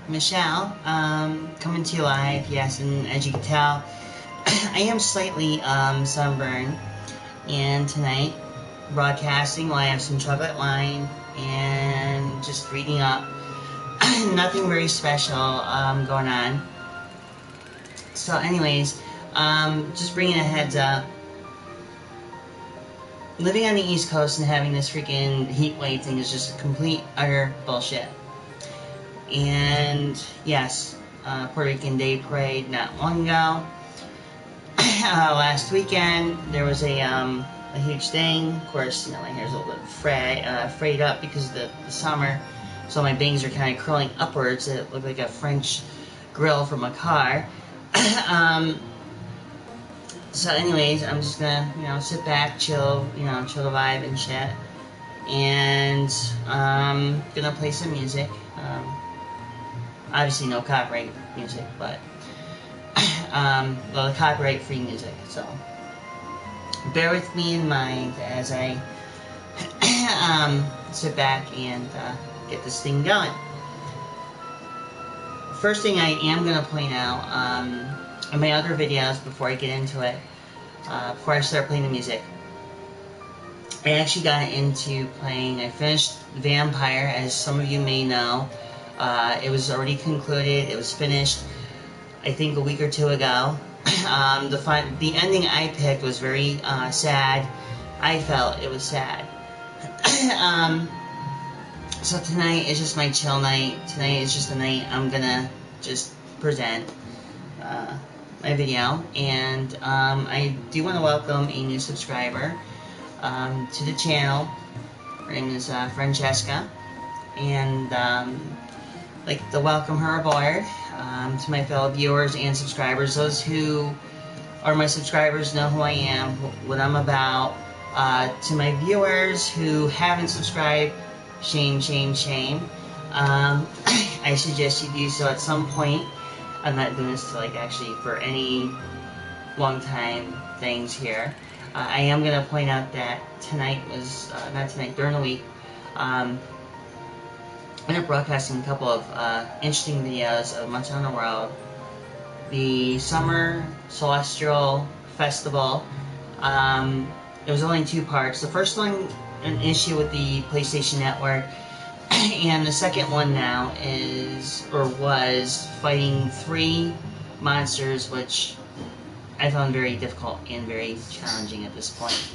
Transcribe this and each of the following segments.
Michelle, coming to you live. Yes, and as you can tell, I am slightly sunburned. And tonight, broadcasting while I have some chocolate wine and just reading up. Nothing very special going on. So, anyways, just bringing a heads up. Living on the East Coast and having this freaking heat wave thing is just complete, utter bullshit. And yes, Puerto Rican Day Parade not long ago. Last weekend there was a huge thing. Of course, my hair's a little bit frayed up because of the summer, so my bangs are kind of curling upwards. It looked like a French grill from a car. So anyways, I'm just gonna, sit back, chill, chill the vibe and shit. And gonna play some music. Obviously no copyright music, but, well, copyright-free music, so bear with me in mind as I sit back and get this thing going. First thing I am gonna point out, in my other videos, before I get into it, before I start playing the music, I actually got into playing, I finished Vampire, as some of you may know. It was already concluded, it was finished, I think a week or two ago. The ending I picked was very sad. I felt it was sad. So tonight is just my chill night. Tonight is just the night I'm gonna just present my video, and I do want to welcome a new subscriber to the channel. Her name is Francesca, and like to welcome her aboard. To my fellow viewers and subscribers, those who are my subscribers know who I am, what I'm about. To my viewers who haven't subscribed, shame, shame, shame. I suggest you do so at some point. I'm not doing this to actually for any long time things here. I am going to point out that tonight was, not tonight, during the week, I ended up broadcasting a couple of interesting videos of Monster Hunter World. The Summer Celestial Festival. It was only in 2 parts. The first one, an issue with the PlayStation Network, and the second one now was fighting 3 monsters, which I found very difficult and very challenging at this point.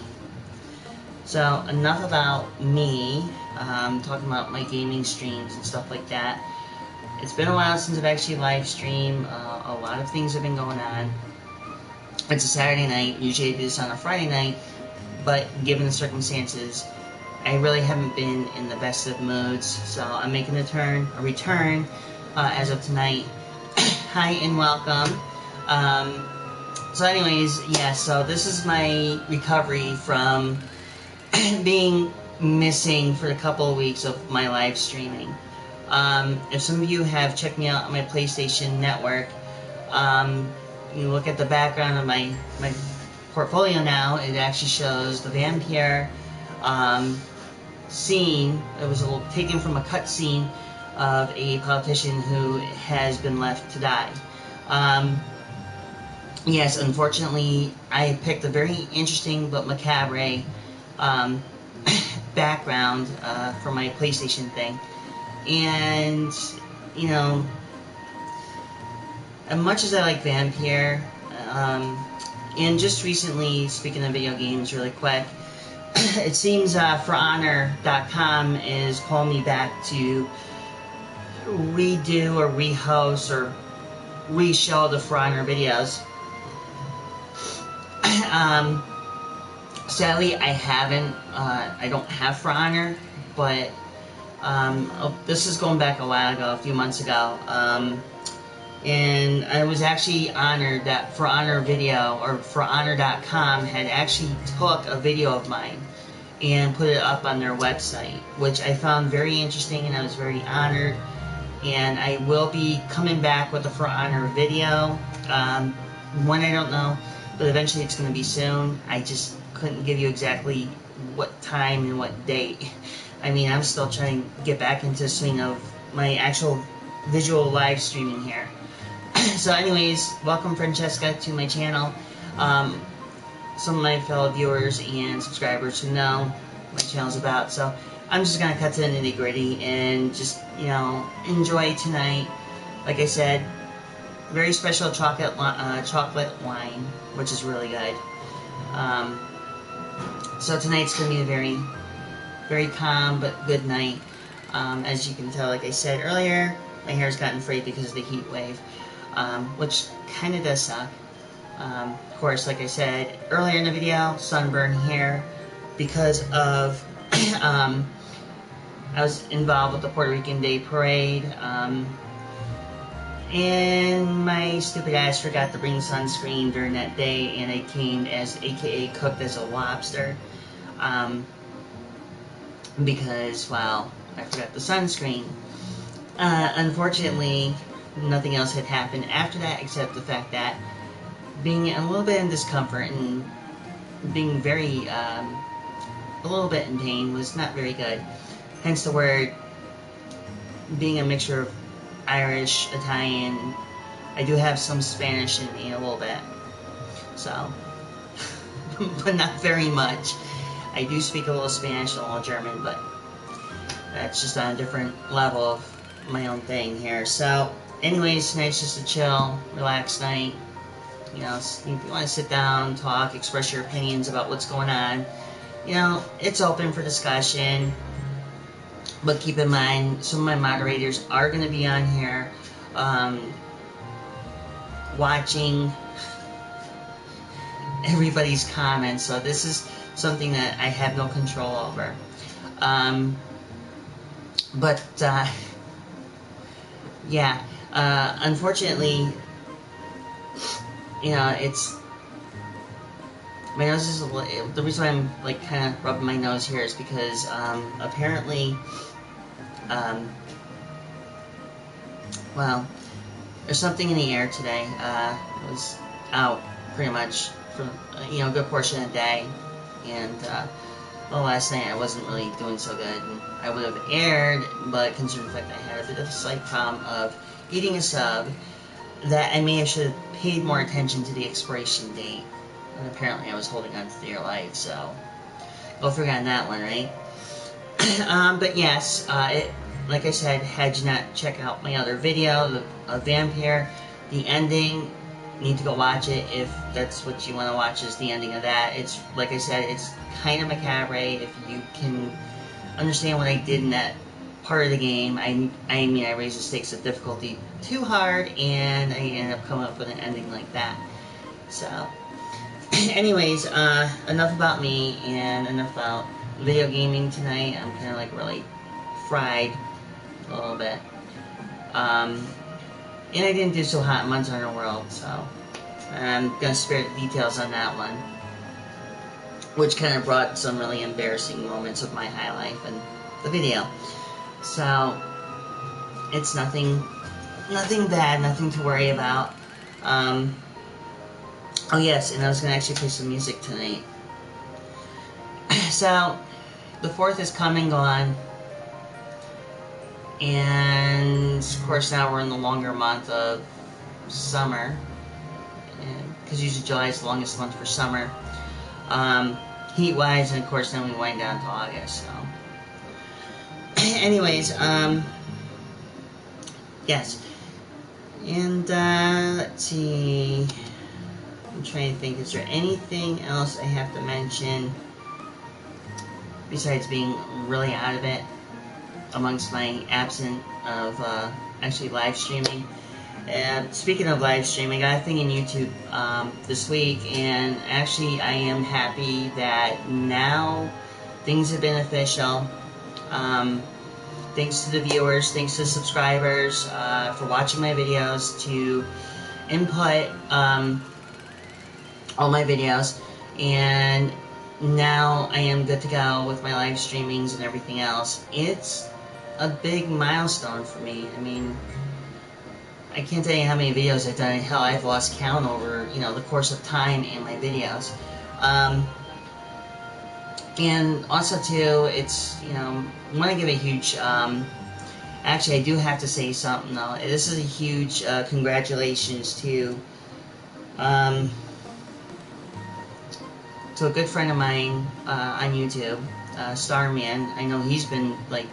So enough about me, talking about my gaming streams and stuff like that. It's been a while since I've actually live streamed. A lot of things have been going on. It's a Saturday night. Usually I do this on a Friday night, but given the circumstances, I really haven't been in the best of moods. So I'm making a return as of tonight. Hi and welcome. So anyways, yeah, so this is my recovery from being missing for a couple of weeks of my live streaming. If some of you have checked me out on my PlayStation Network, you look at the background of my portfolio now, it actually shows the Vampire scene. It was taken from a cutscene of a politician who has been left to die. Yes, unfortunately, I picked a very interesting but macabre background for my PlayStation thing. And, as much as I like Vampire, and just recently, speaking of video games really quick, it seems ForHonor.com is calling me back to redo or rehost or reshow the For Honor videos. Sadly, I haven't. I don't have For Honor, but this is going back a while ago, a few months ago. And I was actually honored that For Honor video, or ForHonor.com, had actually took a video of mine and put it up on their website, which I found very interesting, and I was very honored. And I will be coming back with a For Honor video. When, I don't know, but eventually it's going to be soon. I just couldn't give you exactly what time and what date. I mean, I'm still trying to get back into the swing of my actual visual live streaming here. So anyways, welcome Francesca to my channel. Some of my fellow viewers and subscribers who know what my channel's about. So I'm just gonna cut to the nitty gritty and just, you know, enjoy tonight. Like I said, very special chocolate wine, which is really good. So tonight's gonna be a very, very calm but good night. As you can tell, like I said earlier, my hair's gotten frayed because of the heat wave, which kind of does suck. Of course, like I said earlier in the video, sunburn hair because of I was involved with the Puerto Rican Day Parade, and my stupid ass forgot to bring sunscreen during that day, and I came as AKA cooked as a lobster, because, well, I forgot the sunscreen. Unfortunately, nothing else had happened after that except the fact that being a little bit in discomfort and being very, a little bit in pain was not very good. Hence the word, being a mixture of Irish, Italian. I do have some Spanish in me a little bit, so, but not very much. I do speak a little Spanish and a little German, but that's just on a different level of my own thing here. So, anyways, tonight's just a chill, relaxed night. You know, if you want to sit down, talk, express your opinions about what's going on, you know, it's open for discussion. But keep in mind, some of my moderators are going to be on here watching everybody's comments. So this is something that I have no control over. Yeah, unfortunately, you know, it's, my nose is, the reason why I'm, like, kind of rubbing my nose here is because, apparently, well, there's something in the air today. It was out pretty much for, you know, a good portion of the day, and, well, last night I wasn't really doing so good, and I would have aired, but considering the fact that I had a bit of a slight problem of eating a sub, that I may have should have paid more attention to the expiration date. And apparently I was holding on to Dear Life, so go figure on that one, right? But yes, like I said, had you not check out my other video, the Vampire, the ending, you need to go watch it if that's what you want to watch, is the ending of that. It's, like I said, it's kind of macabre. If you can understand what I did in that part of the game, I mean, I raised the stakes of difficulty too hard, and I ended up coming up with an ending like that. So, anyways, enough about me and enough about video gaming tonight. I'm kind of like really fried a little bit. And I didn't do so hot in Monster Hunter World, so I'm gonna spare the details on that one, which kind of brought some really embarrassing moments of my high life in the video. So, it's nothing bad, nothing to worry about. Oh yes, and I was going to actually play some music tonight. So, the 4th is come and gone. And, of course, now we're in the longer month of summer. Because usually July is the longest month for summer. Heat-wise, and of course then we wind down to August, so. Anyways, yes. And, let's see. I'm trying to think, is there anything else I have to mention besides being really out of it amongst my absence of actually live streaming? Speaking of live streaming, I got a thing in YouTube this week, and actually I am happy that now things have been official. Thanks to the viewers, thanks to the subscribers for watching my videos, to input all my videos, and now I am good to go with my live streamings and everything else. It's a big milestone for me. I mean, I can't tell you how many videos I've done. Hell, I've lost count over, you know, the course of time in my videos. And also, too, it's, you know, I want to give a huge Actually, I do have to say something though. This is a huge congratulations um, to a good friend of mine on YouTube, Starman. I know he's been like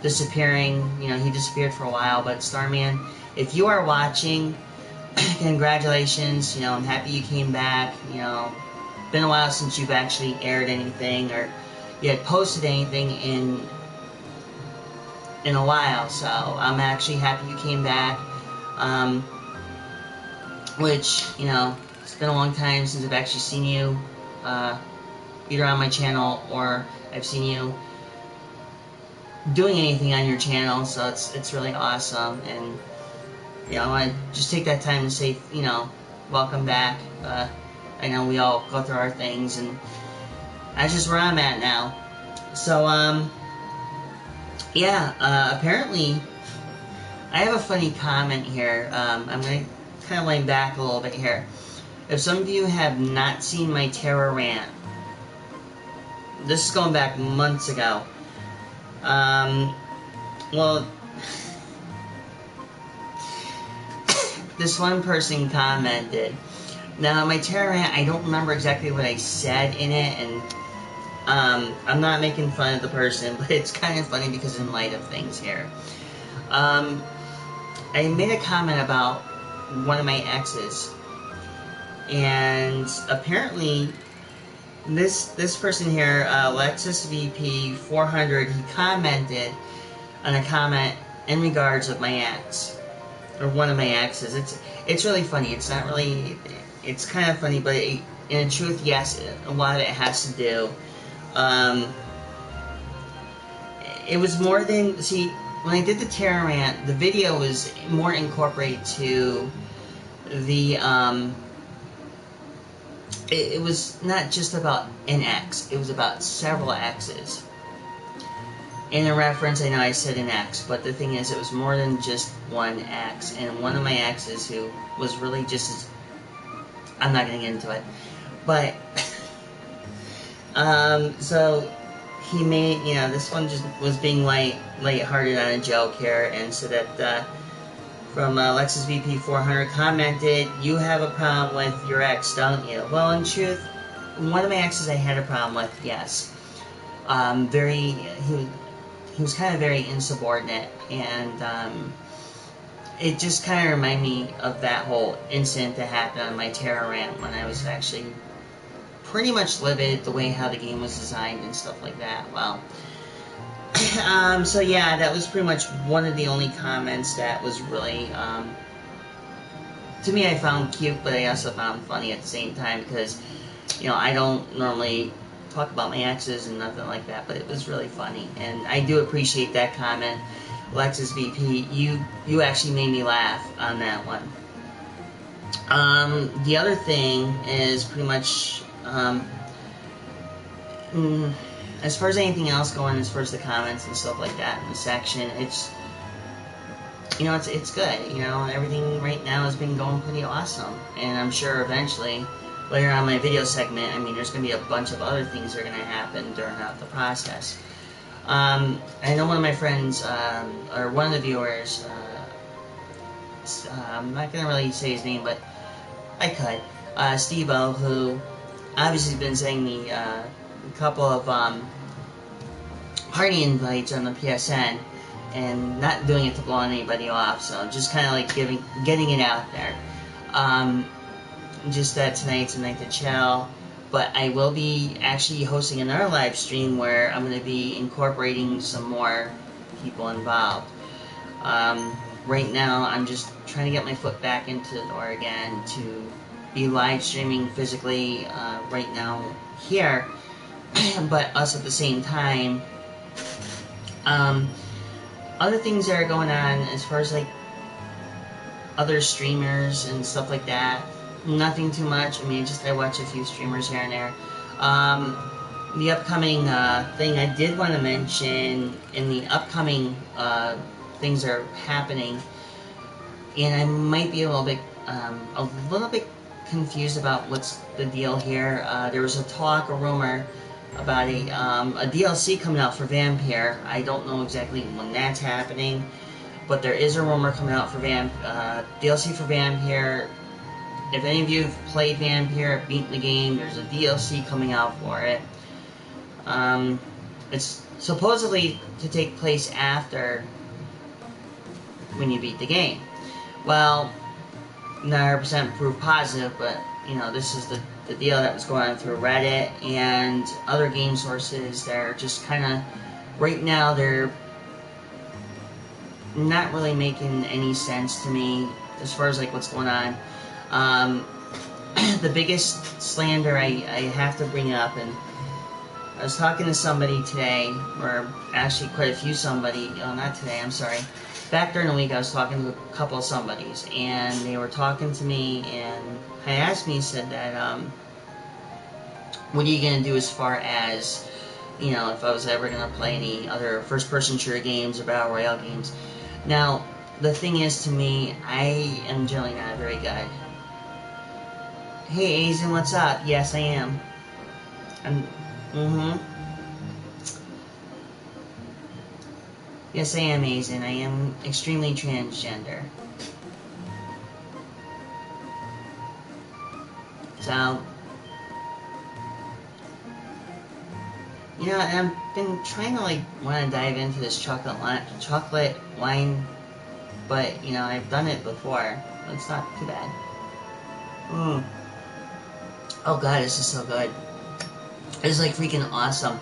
disappearing. You know, he disappeared for a while, but Starman, if you are watching, congratulations. You know, I'm happy you came back. You know, been a while since you've actually aired anything or you had posted anything in a while. So I'm actually happy you came back. Which, you know, it's been a long time since I've actually seen you either on my channel or I've seen you doing anything on your channel, so it's really awesome. And you know, I want to just take that time to say, you know, welcome back. I know we all go through our things, and that's just where I'm at now. So yeah, apparently I have a funny comment here. I'm gonna kind of lay back a little bit here. If some of you have not seen my Terra rant, this is going back months ago. Well, this one person commented. Now, my Terra rant, I don't remember exactly what I said in it, and I'm not making fun of the person, but it's kind of funny because in light of things here. I made a comment about one of my exes, and apparently this person here, Lexus VP 400, he commented on a comment in regards of my ex, or one of my exes. It's really funny. It's not really. It's kind of funny, but in truth, yes, a lot of it has to do. It was more than, see, when I did the Terra rant, the video was more incorporated to the it was not just about an ex, it was about several exes. In a reference, I know I said an ex, but the thing is, it was more than just one ex, and one of my exes who was really just as, I'm not going to get into it, but so he made, you know, this one just was being light-hearted on a joke here, and so that from Lexus VP 400 commented, "You have a problem with your ex, don't you?" Well, in truth, one of my exes I had a problem with, yes. He was kind of very insubordinate, and it just kind of reminded me of that whole incident that happened on my Terra rant when I was actually pretty much livid the way how the game was designed and stuff like that. Well, so yeah, that was pretty much one of the only comments that was really, to me, I found cute, but I also found funny at the same time because, you know, I don't normally talk about my exes and nothing like that, but it was really funny, and I do appreciate that comment, Lexus VP. You actually made me laugh on that one. The other thing is pretty much, as far as anything else going, as far as the comments and stuff like that in the section, it's, you know, it's good. You know, everything right now has been going pretty awesome, and I'm sure eventually, later on in my video segment, I mean, there's going to be a bunch of other things that are going to happen during the process. I know one of my friends, or one of the viewers, I'm not going to really say his name, but I could, Steve-O, who obviously has been sending me a couple of party invites on the PSN, and not doing it to blow anybody off, so just kind of like getting it out there. Just that tonight's a night to chill, but I will be actually hosting another live stream where I'm going to be incorporating some more people involved. Right now, I'm just trying to get my foot back into the door again to be live streaming physically right now here, but us at the same time. Other things that are going on as far as like other streamers and stuff like that, nothing too much. I mean, just I watch a few streamers here and there. The upcoming thing I did want to mention in the upcoming things that are happening, and I might be a little bit confused about what's the deal here. There was a talk, a rumor, about a DLC coming out for Vampire. I don't know exactly when that's happening, but there is a rumor coming out for DLC for Vampire. If any of you have played Vampire, beaten the game, there's a DLC coming out for it. It's supposedly to take place after when you beat the game. Well, not 100% proof positive, but you know, this is the deal that was going on through Reddit and other game sources. They're just kind of, right now, they're not really making any sense to me as far as like what's going on. The biggest slander I have to bring up, and I was talking to somebody today, or actually quite a few somebody, not today, I'm sorry. Back during the week I was talking to a couple of somebodies, and they were talking to me, and I asked me, said that, what are you going to do as far as, you know, if I was ever going to play any other first-person shooter games or Battle Royale games. Now, the thing is, to me, I am generally not very good. Hey, Aizen, what's up? Yes, I am. Yes, I am, Aizen. I am extremely transgender. So, you know, I've been trying to, like, want to dive into this chocolate wine, but, you know, I've done it before. It's not too bad. Oh god, this is so good. This is, like, freaking awesome.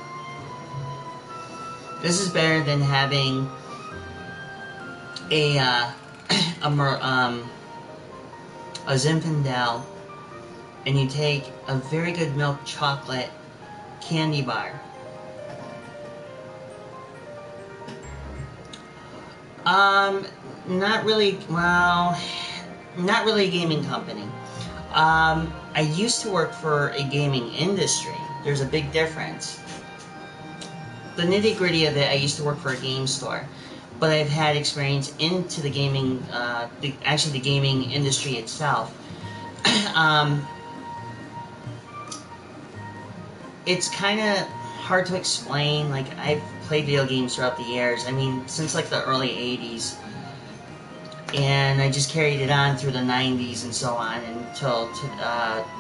This is better than having a Zinfandel, and you take a very good milk chocolate candy bar. Not really, well, not really a gaming company. I used to work for a gaming industry. There's a big difference. The nitty-gritty of it, I used to work for a game store, but I've had experience into the gaming, actually the gaming industry itself. It's kind of hard to explain. Like, I've played video games throughout the years. I mean, since like the early 80s. And I just carried it on through the 90s and so on until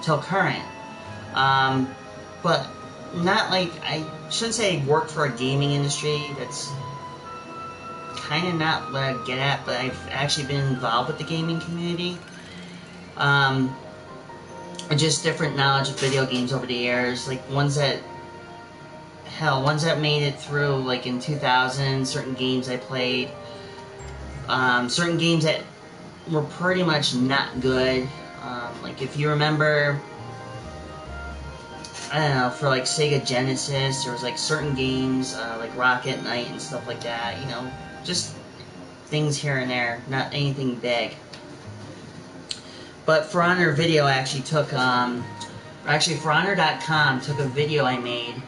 till current. But not like, I shouldn't say I work for a gaming industry. That's kind of not what I get at, but I've actually been involved with the gaming community. Just different knowledge of video games over the years, like ones that made it through, like in 2000, certain games I played, certain games that were pretty much not good, like if you remember, I don't know, for like Sega Genesis, there was like certain games, like Rocket Knight and stuff like that, you know, just things here and there, not anything big. But For Honor Video actually took, ForHonor.com took a video I made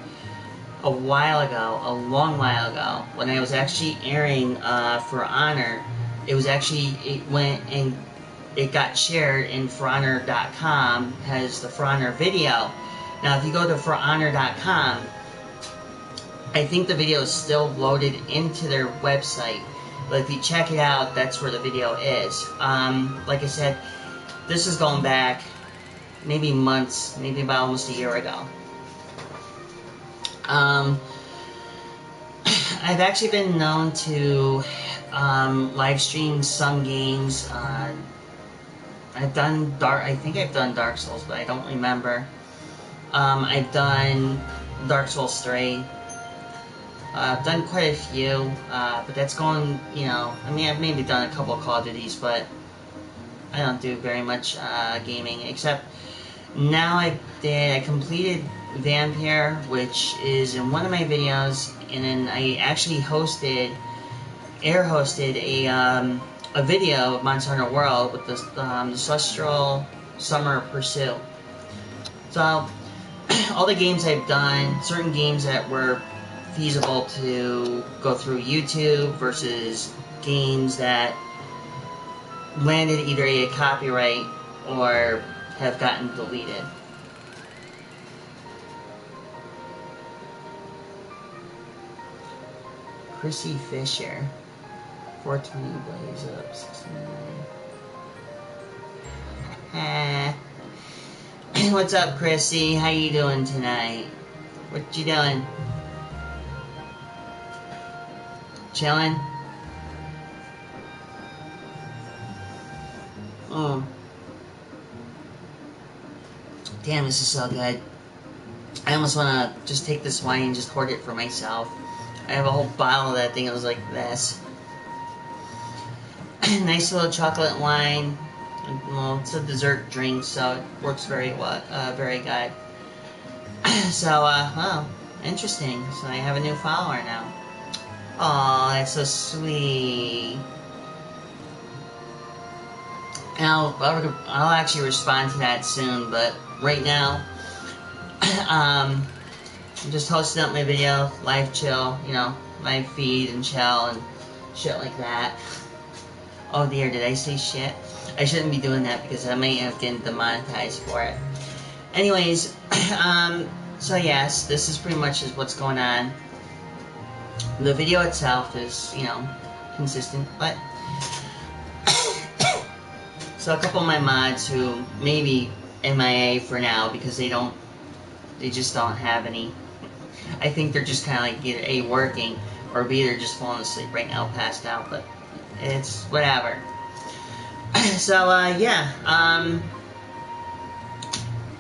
a while ago, a long while ago, when I was actually airing For Honor. It was actually, it went and it got shared, and ForHonor.com has the For Honor video. Now, if you go to ForHonor.com, I think the video is still loaded into their website, but if you check it out, that's where the video is. Like I said, this is going back maybe months, maybe about almost a year ago. I've actually been known to live stream some games. I've done I think I've done Dark Souls, but I don't remember. I've done Dark Souls 3. I've done quite a few, but that's going, you know, I mean, I've maybe done a couple of Call of Duties, but I don't do very much gaming, except now I completed Vampire, which is in one of my videos, and then I actually air hosted a video of Monster Hunter World with the Celestial Summer Pursuit. So, all the games I've done, certain games that were feasible to go through YouTube versus games that landed either a copyright or have gotten deleted. Chrissy Fisher. 420 blaze up. 69. What's up, Chrissy? How you doing tonight? What you doing? Chilling? Damn, this is so good. I almost want to just take this wine and just hoard it for myself. I have a whole bottle of that thing. It was like this. Nice little chocolate wine. Well, it's a dessert drink, so it works very well, very good. So, oh, interesting. So I have a new follower now. Oh, that's so sweet. And I'll actually respond to that soon, but right now, I'm just hosting up my video, live chill, you know, live feed and chill and shit like that. Oh dear, did I say shit? I shouldn't be doing that because I may have getting demonetized for it. Anyways, so yes, this is pretty much what's going on. The video itself is, you know, consistent, but so a couple of my mods who may be MIA for now because they just don't have any. I think they're just kind of like either A, working, or B, they're just falling asleep right now, passed out, but it's whatever. So, yeah,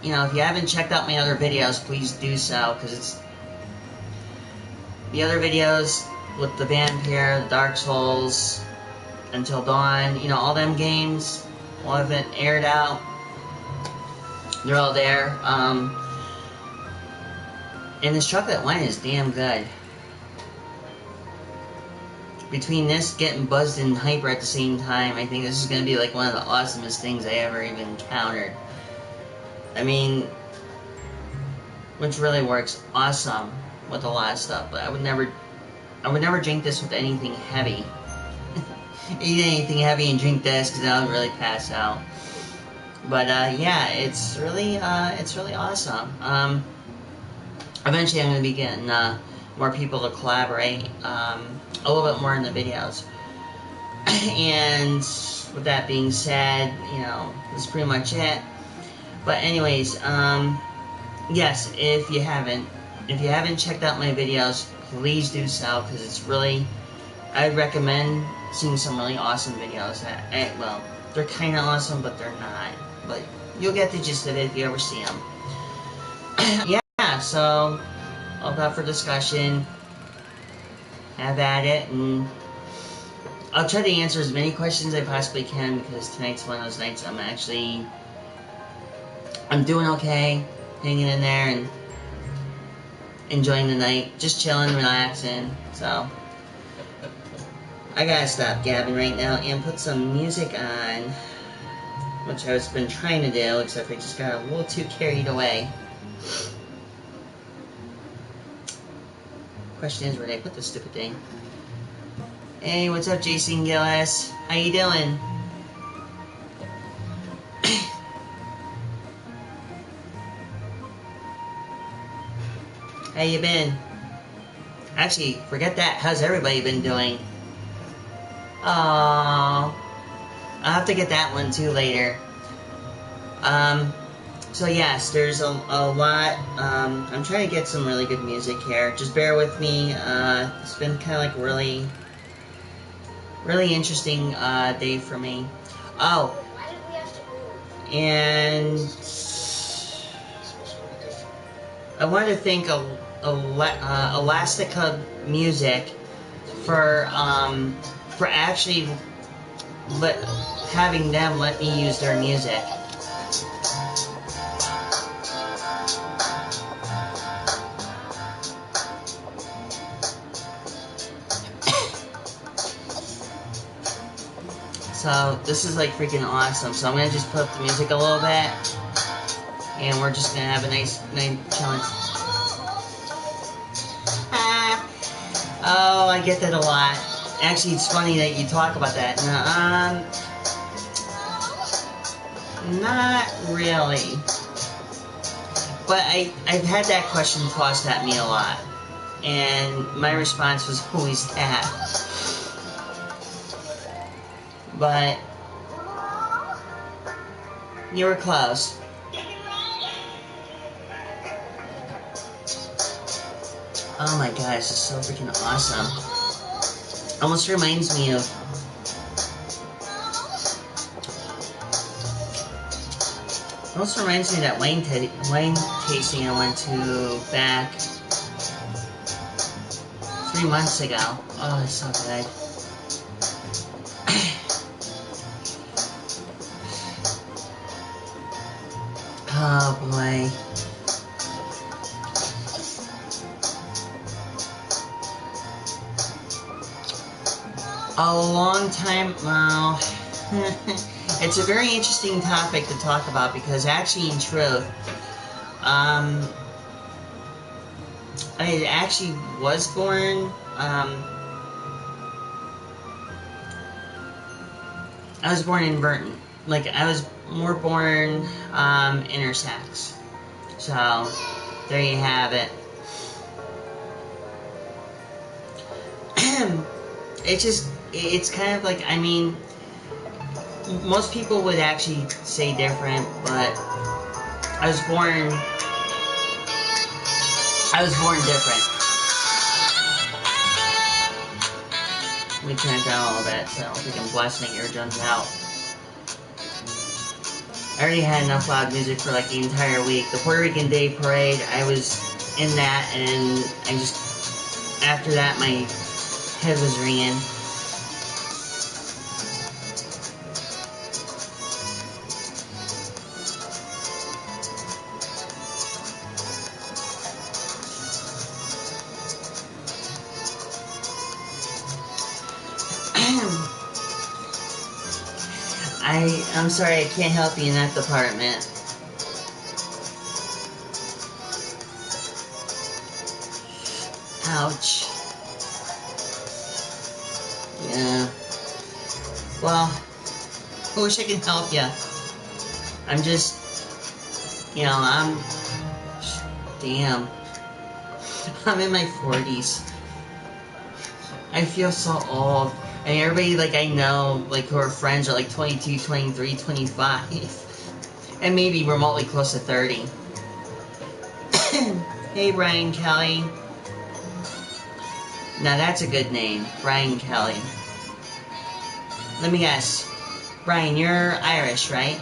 you know, if you haven't checked out my other videos, please do so, because it's the other videos with the Vampire, the Dark Souls, Until Dawn, you know, all them games, all of it aired out. They're all there. And this chocolate wine is damn good. Between this, getting buzzed and hyper at the same time, I think this is going to be like one of the awesomest things I ever even encountered. I mean, which really works awesome with a lot of stuff, but I would never drink this with anything heavy. Eat anything heavy and drink this because I would really pass out. But yeah, it's really awesome. Eventually, I'm going to be getting more people to collaborate a little bit more in the videos. And with that being said, you know, that's pretty much it. But anyways, yes, if you haven't checked out my videos, please do so, because it's really, I'd recommend seeing some really awesome videos. Well, they're kind of awesome, but they're not. But you'll get the gist of it if you ever see them. Yeah, so all up for discussion. Have at it, and I'll try to answer as many questions as I possibly can, because tonight's one of those nights I'm doing okay, hanging in there and enjoying the night, just chilling, relaxing. So I gotta stop gabbing right now and put some music on, which I've been trying to do, except I just got a little too carried away. Question is, where did I put this stupid thing? Hey, what's up, Jason Gillis? How you doing? How you been? Actually, forget that. How's everybody been doing? Aww. I'll have to get that one too later. So yes, there's a lot. I'm trying to get some really good music here. Just bear with me. It's been kind of like really interesting day for me. Oh, and I want to thank Elastica Music for actually having them let me use their music. So this is like freaking awesome. So I'm gonna just put up the music a little bit, and we're just gonna have a nice chilling. Oh, I get that a lot. Actually, it's funny that you talk about that. Not really. But I've had that question tossed at me a lot, And my response was always that. But you were close. Oh my gosh, this is so freaking awesome. Almost reminds me of that wine tasting I went to back 3 months ago. Oh, it's so good. Oh boy. A long time, well, it's a very interesting topic to talk about because actually, in truth, I actually was born, I was born in Burton. Like, I was more born, intersex. So, there you have it. It's kind of like, I mean, most people would actually say different, but I was born different. Let me turn it down a little bit so we can blast my eardrums out. I already had enough loud music for like the entire week. The Puerto Rican Day Parade, I was in that, and I just, after that, my head was ringing. I'm sorry, I can't help you in that department. Ouch. Yeah. Well, I wish I could help you. I'm just, damn. I'm in my 40s. I feel so old. And everybody, like, I know, like, who are friends are, like, 22, 23, 25. And maybe remotely close to 30. Hey, Brian Kelly. Now, that's a good name. Brian Kelly. Let me guess. Brian, you're Irish, right?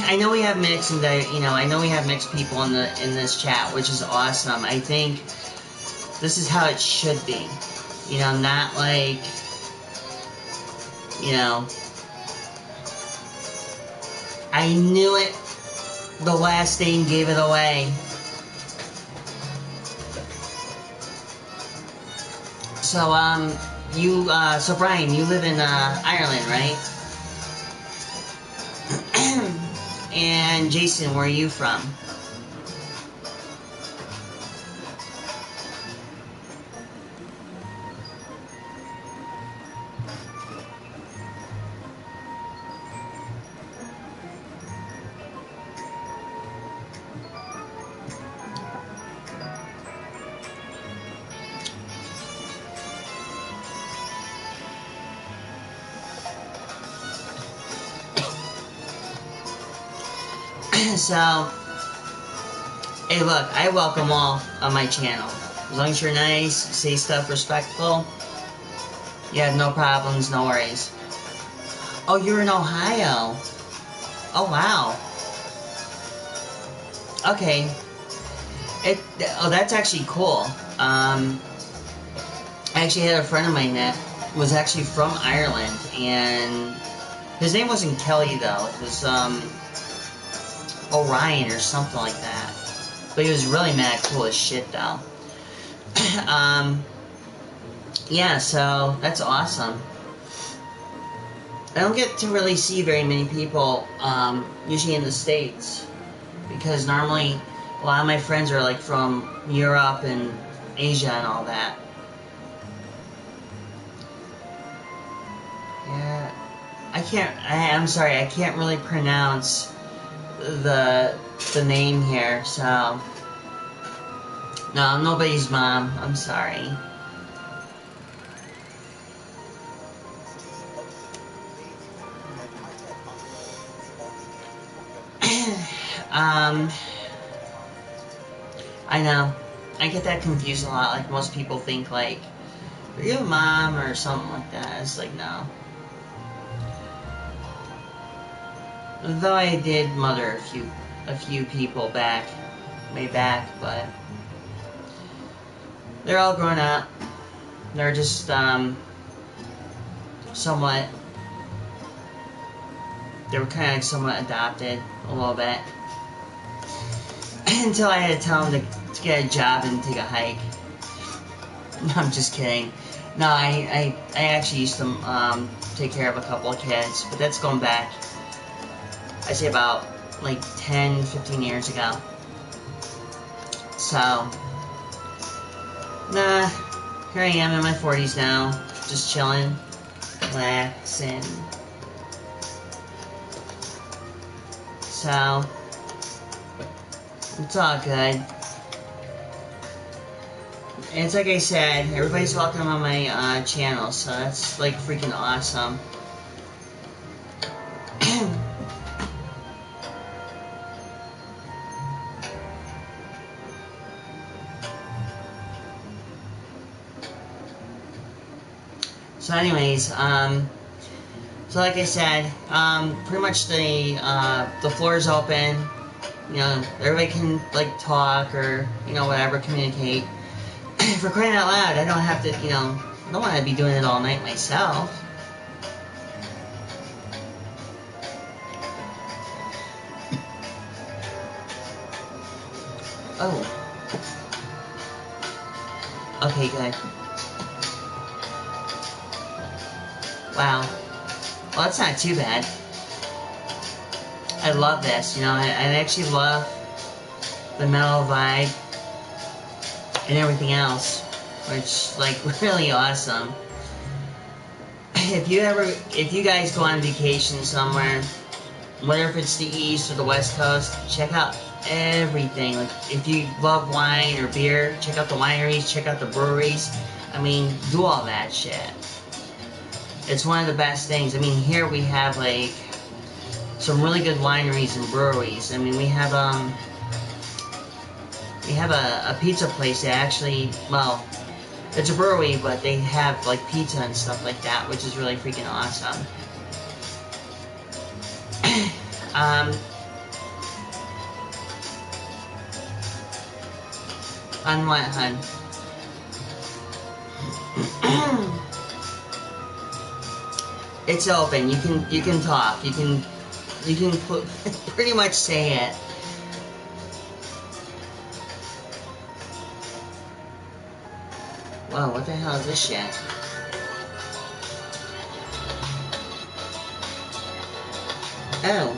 I know we have mixed, and I know we have mixed people in this chat, which is awesome. I think this is how it should be. Not like, I knew it. The last name gave it away. So, so Brian, you live in Ireland, right? And Jason, where are you from? So, hey, look, I welcome all on my channel. As long as you're nice, say stuff respectful, you have no problems, no worries. Oh, you're in Ohio. Oh, wow. Okay. That's actually cool. I actually had a friend of mine that was actually from Ireland, and his name wasn't Kelly, though. It was, Orion or something like that. But he was really mad cool as shit, though. Yeah, so that's awesome. I don't get to really see very many people, usually in the States, because normally a lot of my friends are like from Europe and Asia and all that. Yeah, I'm sorry, I can't really pronounce the name here, so no, I'm nobody's mom. I'm sorry. I know. I get that confused a lot. Like, most people think, like, are you a mom or something like that? It's like, no. Though I did mother a few people way back, but they're all grown up. They're just, somewhat, they were kind of somewhat adopted a little bit. Until I had to tell them to get a job and take a hike. No, I'm just kidding. No, I actually used to take care of a couple of kids, but that's going back, I'd say about like 10, 15 years ago. So, nah, here I am in my 40s now, just chilling, relaxing. So, it's all good. And it's like I said, everybody's welcome on my channel, so that's like freaking awesome. So anyways, so like I said, pretty much the floor is open. You know, everybody can like talk or, you know, whatever, communicate. For crying out loud, I don't have to, you know, I don't want to be doing it all night myself. Oh. Okay, good. Wow. Well, that's not too bad. I love this, you know, I actually love the metal vibe and everything else, which, like, really awesome. If you guys go on vacation somewhere, whether if it's the East or the West Coast, check out everything. Like, if you love wine or beer, check out the wineries, check out the breweries. I mean, do all that shit. It's one of the best things. I mean, here we have, like, some really good wineries and breweries. I mean, we have a pizza place that actually, well, it's a brewery, but they have, like, pizza and stuff like that, which is really freaking awesome. On what, hun? It's open. You can talk. You can pretty much say it. Wow, what the hell is this shit? Oh.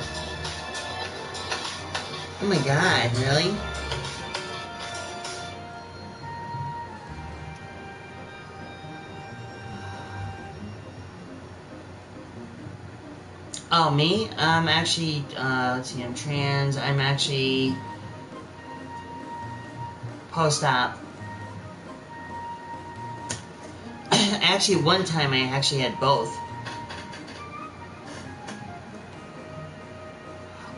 Oh my god, really? Oh, me? I'm actually, let's see, I'm trans. I'm actually post-op. Actually, one time I actually had both.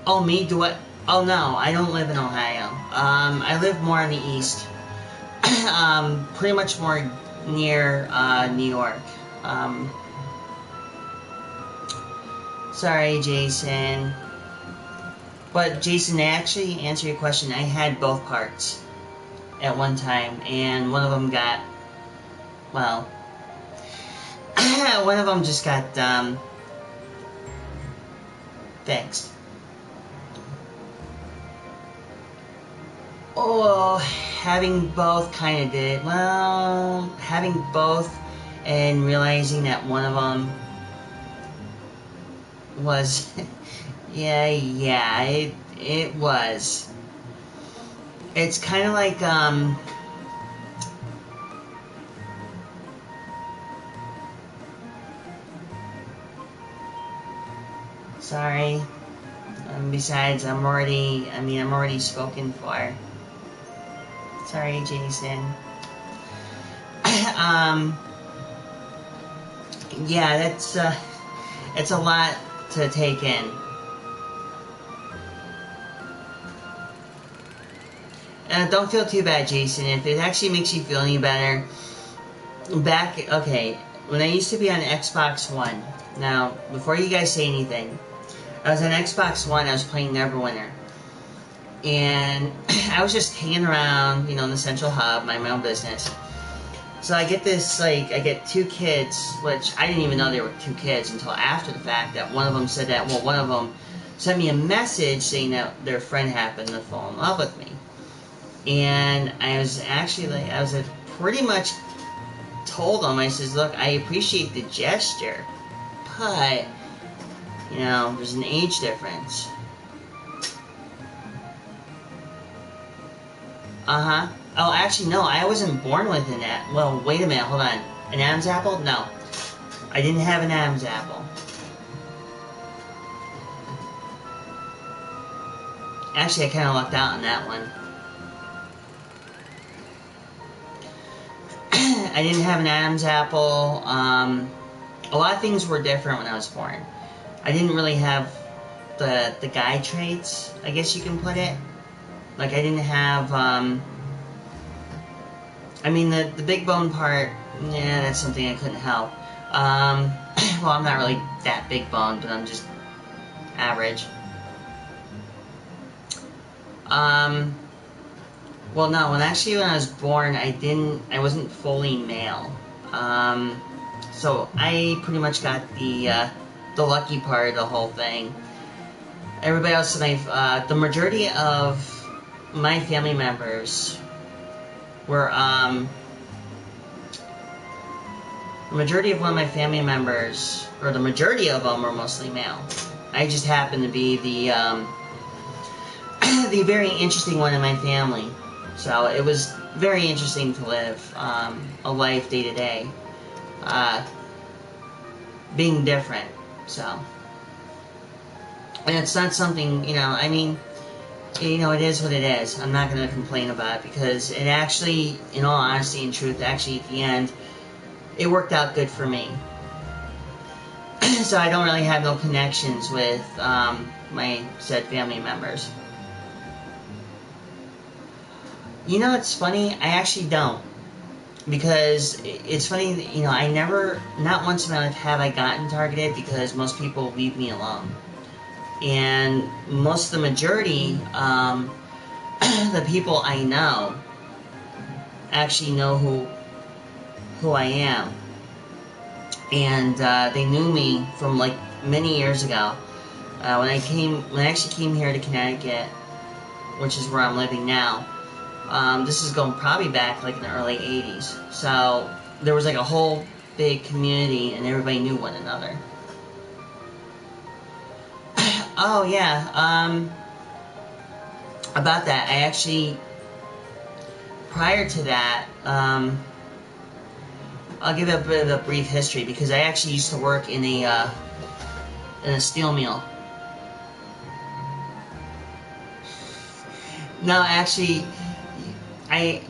Oh, me? Do what? Oh, no, I don't live in Ohio. I live more in the East. Pretty much more near, New York. Sorry, Jason. But, Jason, to actually answer your question, I had both parts at one time, and one of them got, well, one of them just got, fixed. Oh, having both kind of did. Well, having both and realizing that one of them was, yeah, it was. It's kind of like, Sorry. Besides, I'm already spoken for. Sorry, Jason. Yeah, it's a lot to take in. Don't feel too bad, Jason. If it actually makes you feel any better, okay, when I used to be on Xbox One, now, before you guys say anything, I was on Xbox One, I was playing Neverwinter. And I was just hanging around, in the central hub, my own business. So I get I get two kids, which I didn't even know they were two kids until after the fact, that one of them said that, one of them sent me a message saying that their friend happened to fall in love with me. And I was actually pretty much told them, I says, look, I appreciate the gesture, but, there's an age difference. Uh-huh. Oh, actually, no, I wasn't born with an apple. Well, wait a minute, hold on. An Adam's apple? No. I didn't have an Adam's apple. Actually, I kind of lucked out on that one. I didn't have an Adam's apple. A lot of things were different when I was born. I didn't really have the guy traits, I guess you can put it. Like, I didn't have, the big bone part, yeah, that's something I couldn't help. Well, I'm not really that big boned, but I'm just average. Well, no, when I was born, I wasn't fully male. So I pretty much got the lucky part of the whole thing. Everybody else, the majority of my family members were, the majority of one of my family members, or the majority of them, were mostly male. I just happened to be the very interesting one in my family. So it was very interesting to live a life day to day, being different. So, and it's not something, it is what it is. I'm not going to complain about it, because it actually, in all honesty and truth, actually at the end, it worked out good for me. So I don't really have no connections with my said family members. It's funny, I actually don't. Because it's funny, I never, not once in my life have I gotten targeted, because most people leave me alone. And most of the majority, the people I know actually know who I am. And they knew me from like many years ago. When I actually came here to Connecticut, which is where I'm living now. This is going probably back like in the early 80s. So there was like a whole big community, and everybody knew one another. Oh yeah, about that, I actually, prior to that, I'll give a bit of a brief history, because I actually used to work in a steel mill. No, actually,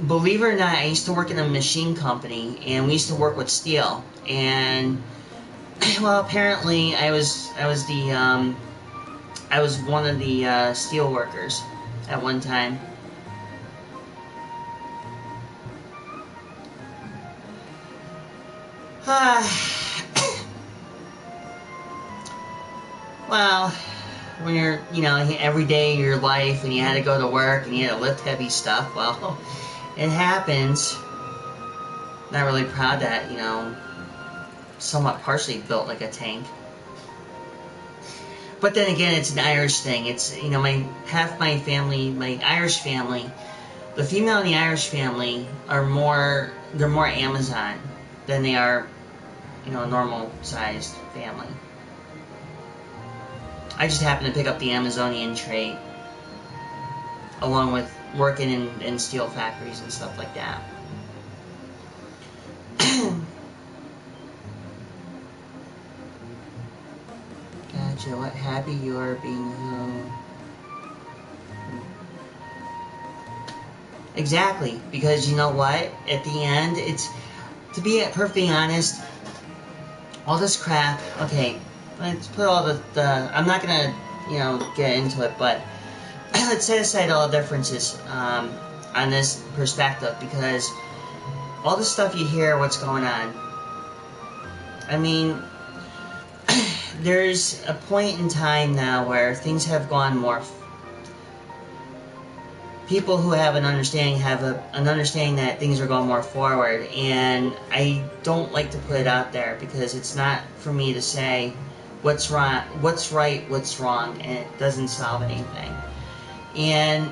believe it or not, I used to work in a machine company, and we used to work with steel. And well, apparently, I was one of the steel workers at one time. Well, when you're, every day of your life, and you had to go to work, and you had to lift heavy stuff, well, it happens. Not really proud that, somewhat partially built like a tank. But then again, it's an Irish thing. It's, half my family, my Irish family, the female in the Irish family they're more Amazon than they are, a normal-sized family. I just happen to pick up the Amazonian trait, along with working in steel factories and stuff like that. So what happy you are being home. Exactly, because you know what? At the end, it's, to be perfectly honest, all this crap, okay, let's put all the I'm not gonna, get into it, but let's set aside all the differences on this perspective, because all the stuff you hear, what's going on, I mean, there's a point in time now where things have gone more. People who have an understanding have an understanding that things are going more forward, and I don't like to put it out there because it's not for me to say what's wrong, what's right, what's wrong, and it doesn't solve anything. And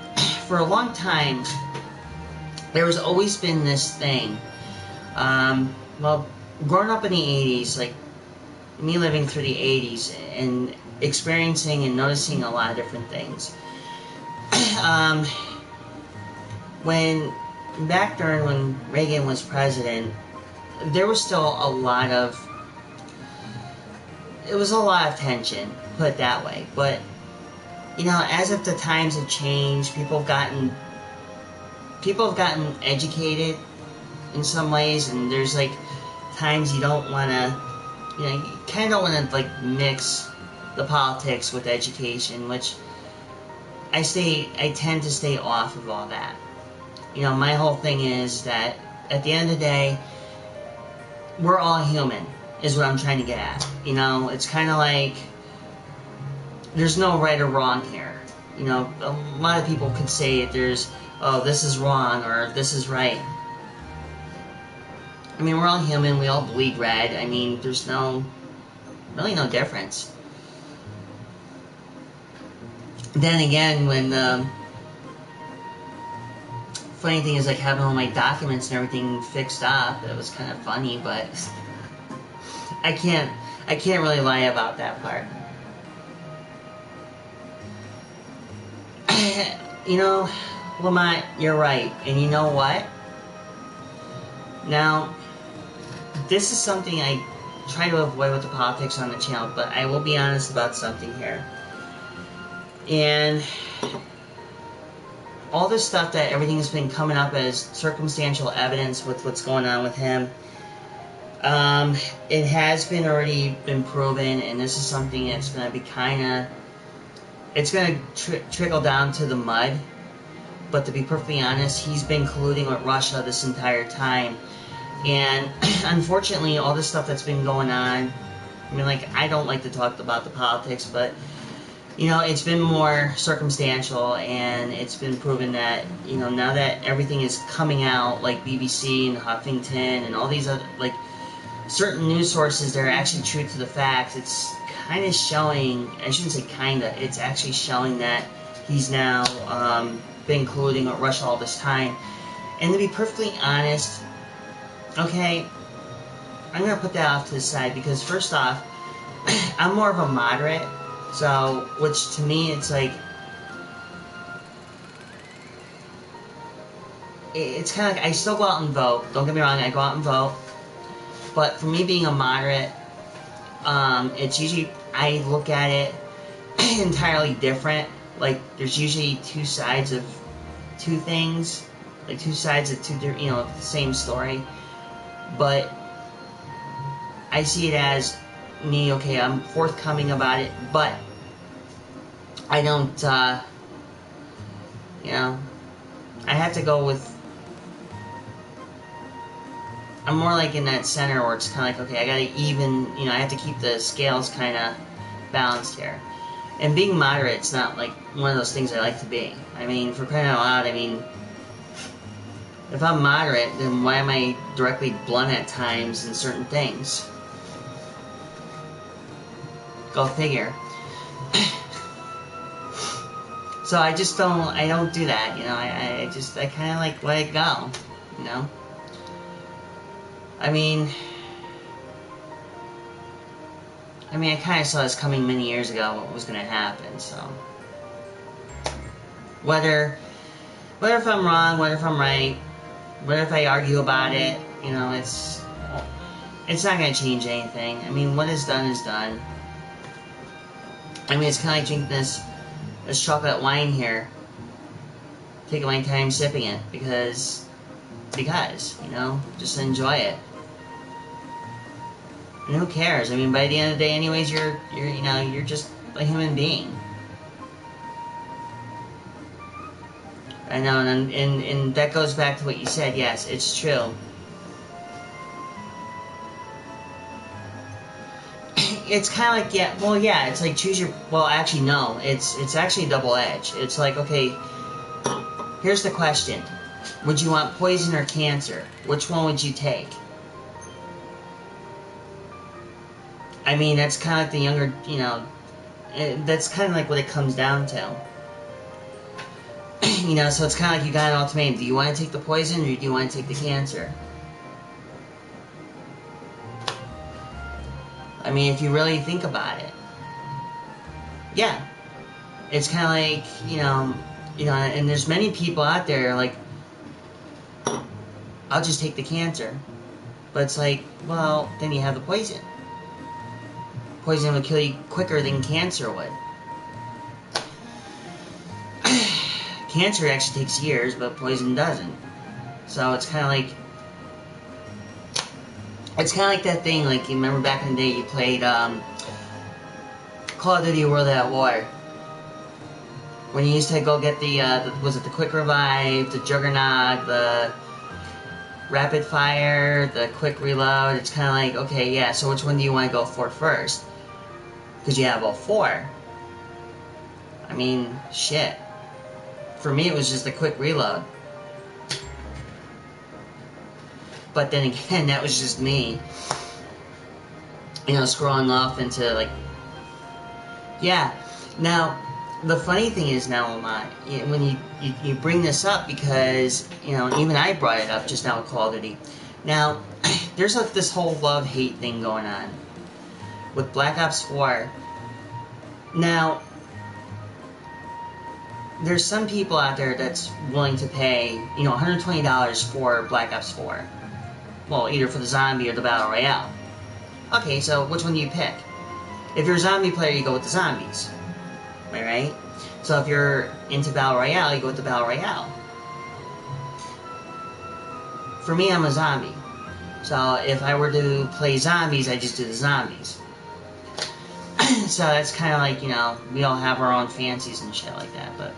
for a long time, there has always been this thing. Well, growing up in the 80s, like me living through the 80s and experiencing and noticing a lot of different things. Back during when Reagan was president, there was still a lot of tension, put it that way. But, as if the times have changed, people have gotten educated in some ways, and there's like times you don't want to, you kind of don't want to like mix the politics with education, which I tend to stay off of all that. My whole thing is that at the end of the day, we're all human, is what I'm trying to get at. It's kind of like there's no right or wrong here. A lot of people could say there's, oh, this is wrong or this is right. I mean, we're all human, we all bleed red. I mean, there's really no difference. Then again, when funny thing is, like, having all my documents and everything fixed up, it was kind of funny, but I can't really lie about that part. Lamont, you're right. And you know what? Now, this is something I try to avoid with the politics on the channel, but I will be honest about something here. And all this stuff that everything's been coming up as circumstantial evidence with what's going on with him, it has already been proven, and this is something that's going to be it's going to trickle down to the mud. But to be perfectly honest, he's been colluding with Russia this entire time. And unfortunately, all this stuff that's been going on, I mean, like, I don't like to talk about the politics, but it's been more circumstantial, and it's been proven that, now that everything is coming out, like BBC and Huffington and all these other, like, certain news sources that are actually true to the facts, it's kind of showing, I shouldn't say kinda, it's actually showing that he's now been colluding with Russia all this time. And to be perfectly honest, okay, I'm going to put that off to the side, because first off, I'm more of a moderate. So, which to me, it's like, it's kind of like, I still go out and vote. Don't get me wrong, I go out and vote. But for me being a moderate, it's usually, I look at it entirely different. Like, there's usually two sides of two things. Like, two sides of the same story. But I see it as me, okay, I'm forthcoming about it, but I don't, I have to go with, I'm more like in that center where it's kind of like, okay, I gotta even, I have to keep the scales kind of balanced here. And being moderate, it's not like one of those things I like to be. I mean, for crying out loud, I mean, if I'm moderate, then why am I directly blunt at times in certain things? Go figure. So I just don't do that, I kind of like let it go, I mean, I kind of saw this coming many years ago, what was going to happen, so. Whether if I'm wrong, whether if I'm right, whether if I argue about it, it's not going to change anything. I mean, what is done is done. I mean, it's kind of like drinking this chocolate wine here. Taking my time sipping it because, you know, just enjoy it. And who cares? I mean, by the end of the day, anyways, you're just a human being. I know, and that goes back to what you said. Yes, it's true. It's kind of like, yeah, it's like choose your, well, actually, no, it's actually double-edged. It's like, okay, here's the question. Would you want poison or cancer? Which one would you take? I mean, that's kind of like the younger, you know, that's kind of like what it comes down to. You know, so it's kind of like you got an ultimatum. Do you want to take the poison or do you want to take the cancer? I mean, if you really think about it. Yeah. It's kind of like, you know, and there's many people out there like, I'll just take the cancer. But it's like, well, then you have the poison. Poison would kill you quicker than cancer would. Cancer actually takes years, but poison doesn't. So it's kind of like, that thing, like, you remember back in the day you played Call of Duty World at War. When you used to go get was it the Quick Revive, the Juggernaut, the Rapid Fire, the Quick Reload? It's kind of like, okay, yeah, so which one do you want to go for first? Because you have all four. I mean, shit. For me, it was just the Quick Reload. But then again, that was just me. You know, scrolling off into, like... Yeah. Now, the funny thing is now, Lamont, when you bring this up, because, you know, even I brought it up just now with Call of Duty. Now, there's like this whole love-hate thing going on with Black Ops 4. Now, there's some people out there that's willing to pay, you know, $120 for Black Ops 4. Well, either for the zombie or the Battle Royale. Okay, so which one do you pick? If you're a zombie player, you go with the zombies. Am I right? So if you're into Battle Royale, you go with the Battle Royale. For me, I'm a zombie. So if I were to play zombies, I just do the zombies. So that's kind of like, you know, we all have our own fancies and shit like that, but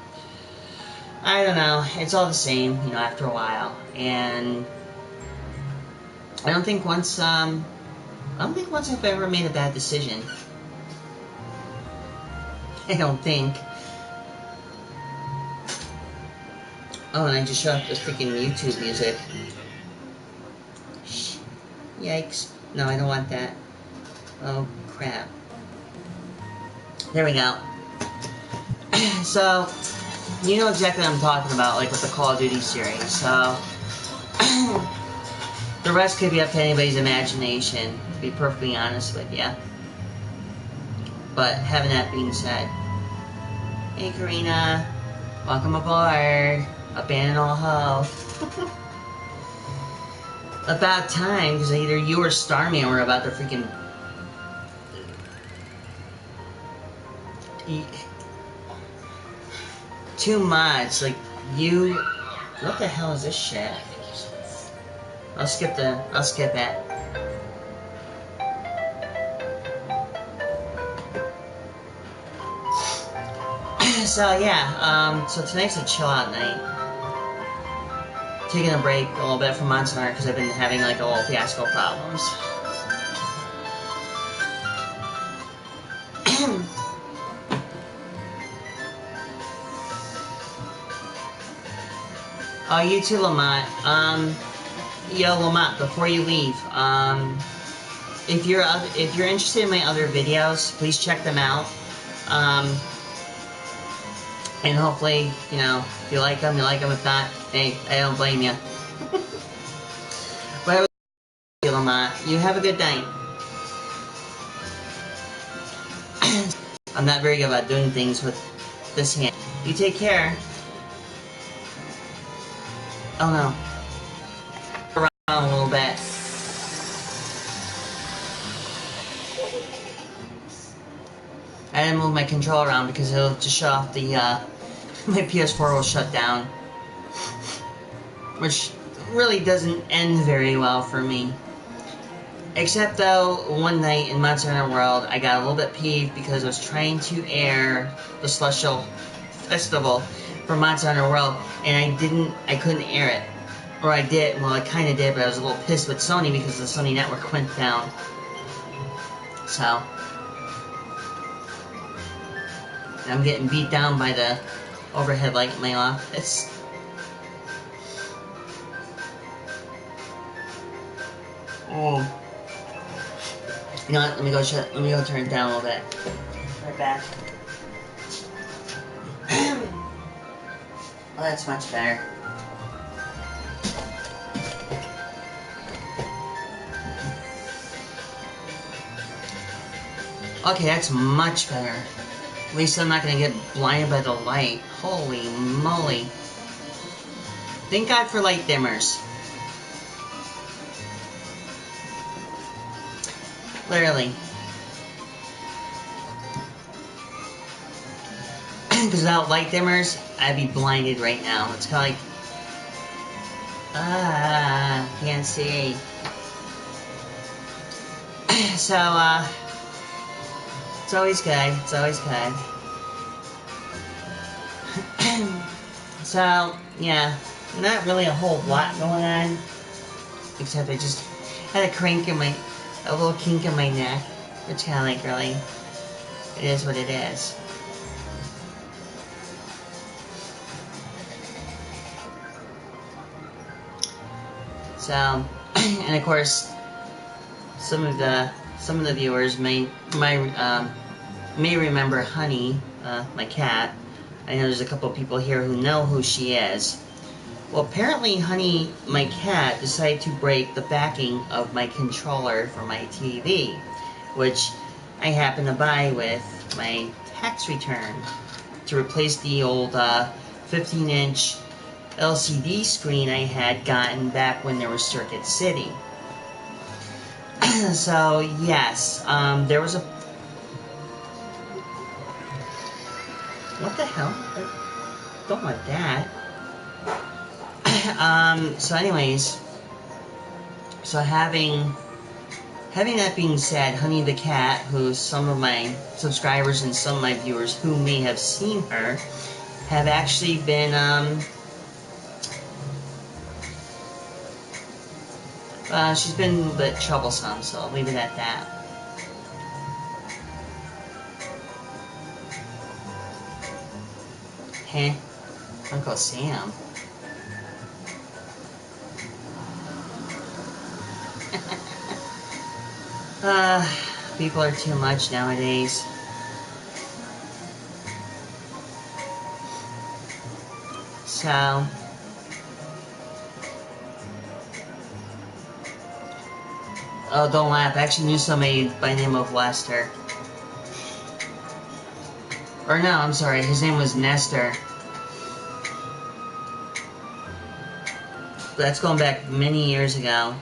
I don't know. It's all the same, you know, after a while. And I don't think once I've ever made a bad decision. I don't think. Oh, and I just shut off the freaking YouTube music. Yikes. No, I don't want that. Oh, crap. There we go. So, you know exactly what I'm talking about, like with the Call of Duty series. So, the rest could be up to anybody's imagination, to be perfectly honest with you. But having that being said, hey Karina, welcome aboard. Abandon all hope. About time, because either you or Starman were about to freaking... Too much, like, you... What the hell is this shit? I'll skip that. So yeah, so tonight's a chill out night. Taking a break a little bit from Monster Hunter because I've been having like a little fiasco problems. Oh, you too, Lamont. Yo, Lamont, before you leave, if you're interested in my other videos, please check them out. And hopefully, you know, if you like them, you like them. If not, hey, I don't blame you. But I would you, Lamont. You have a good night. I'm not very good about doing things with this hand. You take care. Oh no. Around a little bit. I didn't move my controller around because it'll just shut off the, my PS4 will shut down. Which really doesn't end very well for me. Except though, one night in Monster Hunter World, I got a little bit peeved because I was trying to air the Celestial Festival for Monster Hunter World, and I couldn't air it. Or I did, well I kinda did, but I was a little pissed with Sony because the Sony network went down. So, I'm getting beat down by the overhead light in my office. Oh. You know what? Let me go turn it down a little bit. Right back. Oh, that's much better. Okay, that's much better. At least I'm not gonna get blinded by the light. Holy moly. Thank God for light dimmers. Literally. Because without light dimmers, I'd be blinded right now. It's kind of like... can't see. So, it's always good. It's always good. So, yeah. Not really a whole lot going on. Except I just had a little kink in my neck. Which kind of like, really, it is what it is. So, and of course, some of the viewers may remember Honey, my cat. I know there's a couple of people here who know who she is. Well, apparently Honey, my cat, decided to break the backing of my controller for my TV, which I happened to buy with my tax return to replace the old 15-inch LCD screen I had gotten back when there was Circuit City. So, yes, there was a... What the hell? I don't want that. So anyways, so having that being said, Honey the cat, who some of my subscribers and some of my viewers who may have seen her, have actually been, she's been a little bit troublesome, so I'll leave it at that. Heh, Uncle Sam. People are too much nowadays. So, oh, don't laugh. I actually knew somebody by the name of Lester. Or no, I'm sorry. His name was Nestor. But that's going back many years ago.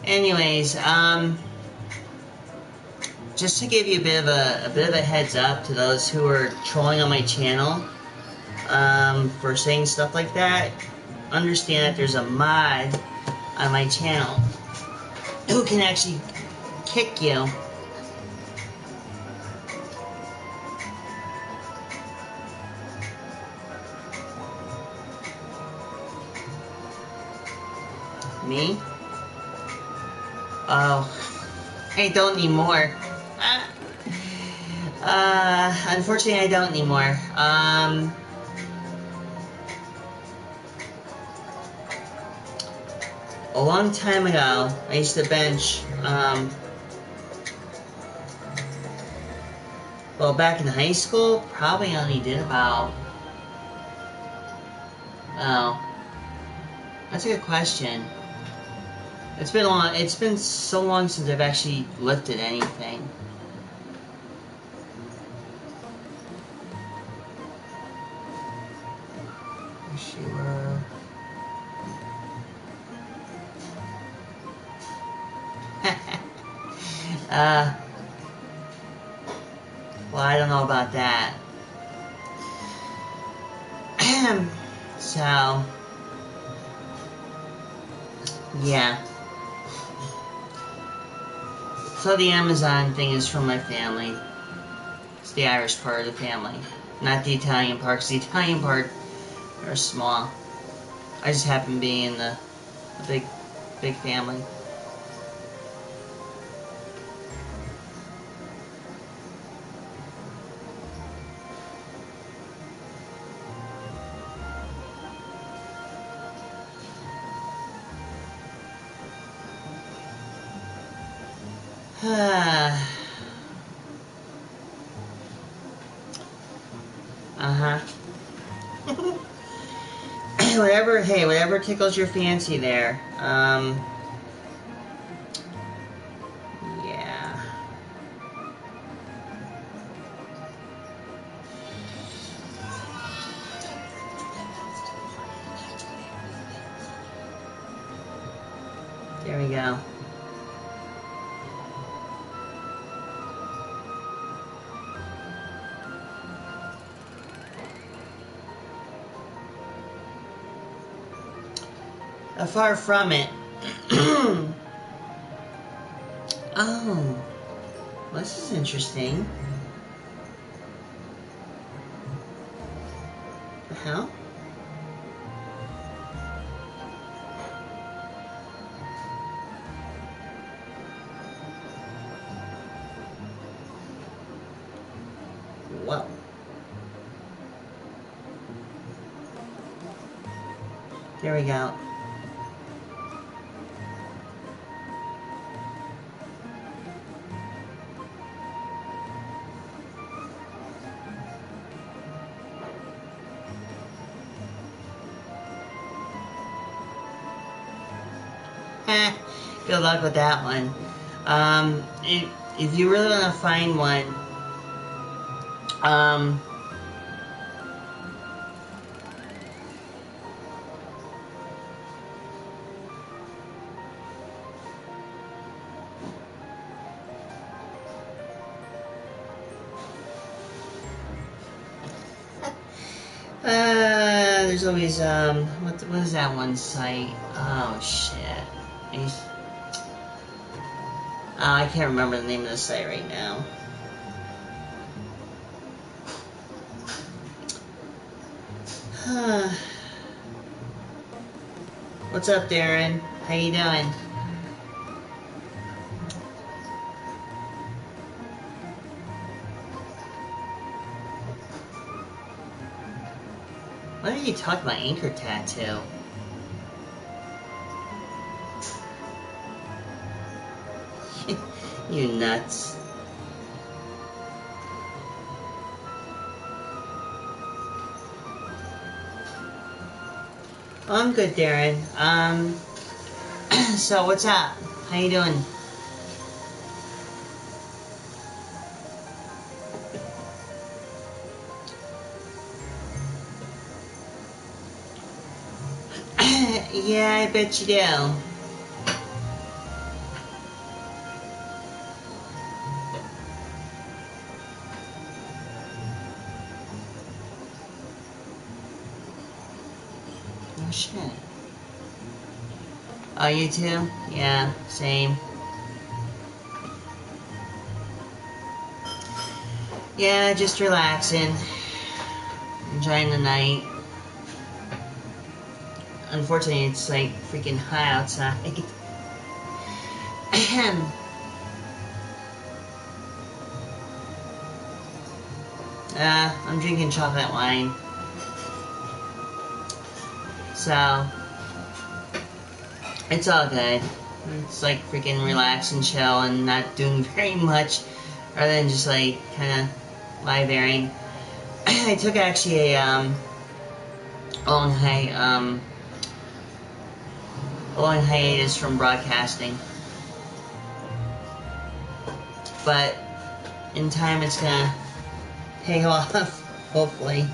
Anyways, just to give you a bit of a heads up to those who are trolling on my channel, for saying stuff like that, understand that there's a mod on my channel who can actually kick you. Me? Oh, I don't anymore. Unfortunately, I don't anymore. A long time ago, I used to bench, well, back in high school, probably only did about Oh, that's a good question. It's been long. It's been so long since I've actually lifted anything. Sure. Well, I don't know about that. So, yeah. So the Amazon thing is from my family. It's the Irish part of the family, not the Italian part, because the Italian part are small. I just happen to be in the big family. Uh-huh. Whatever tickles your fancy there. Yeah. There we go. Far from it. Oh, well, this is interesting. The hell? Whoa. There we go. Good luck with that one. If you really want to find one, there's always, what is that one site? Oh, shit. I can't remember the name of the site right now. What's up, Darren? How you doing? Why did you talk about anchor tattoo? You nuts. Oh, I'm good, Darren. So what's up? How you doing? Yeah, I bet you do. Oh, shit. Oh, you too? Yeah, same. Yeah, just relaxing. Enjoying the night. Unfortunately, it's like freaking hot outside. I'm drinking chocolate wine. So, it's all good. It's like freaking relax and chill and not doing very much other than just like kind of live airing. I took actually a a long hiatus from broadcasting. But in time it's gonna pay off, hopefully.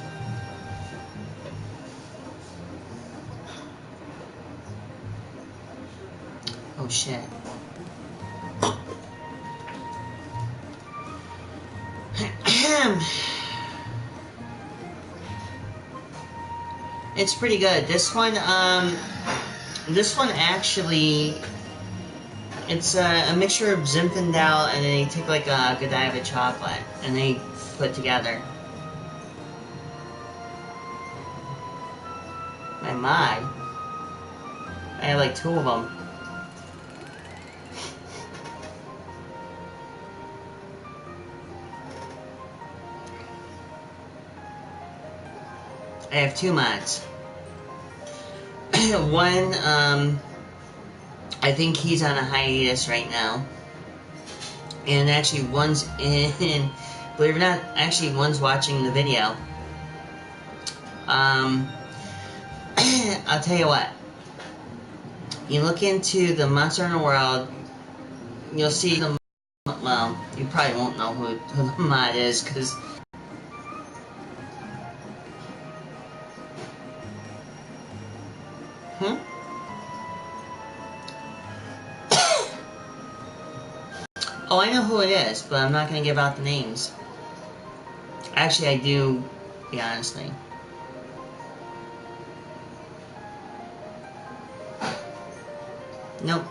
Oh shit. It's pretty good. This one actually, it's a mixture of Zinfandel and they take like a Godiva chocolate and they put together. My mod. I have like 2 of them. I have 2 mods. One, I think he's on a hiatus right now. And actually one's in, believe it or not, actually one's watching the video. I'll tell you what. You look into the Monster Hunter World, you'll see the, well, you probably won't know who the mod is, because oh, I know who it is, but I'm not going to give out the names. Actually, I do, to be honestly. Nope.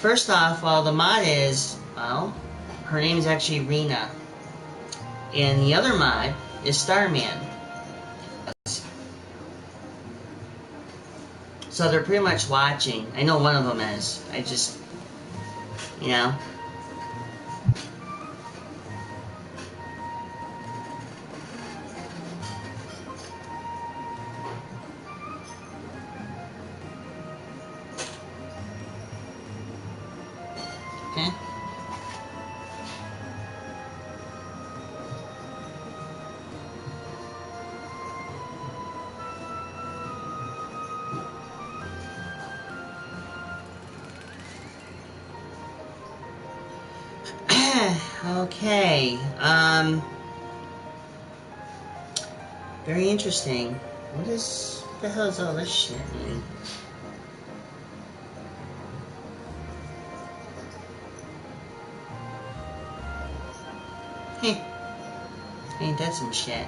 First off, well, the mod is, well, her name is actually Rena. And the other mod is Starman. So they're pretty much watching. I know one of them is. I just, you know. Okay. Okay, very interesting. What the hell is all this shit mean? Heh, ain't that some shit?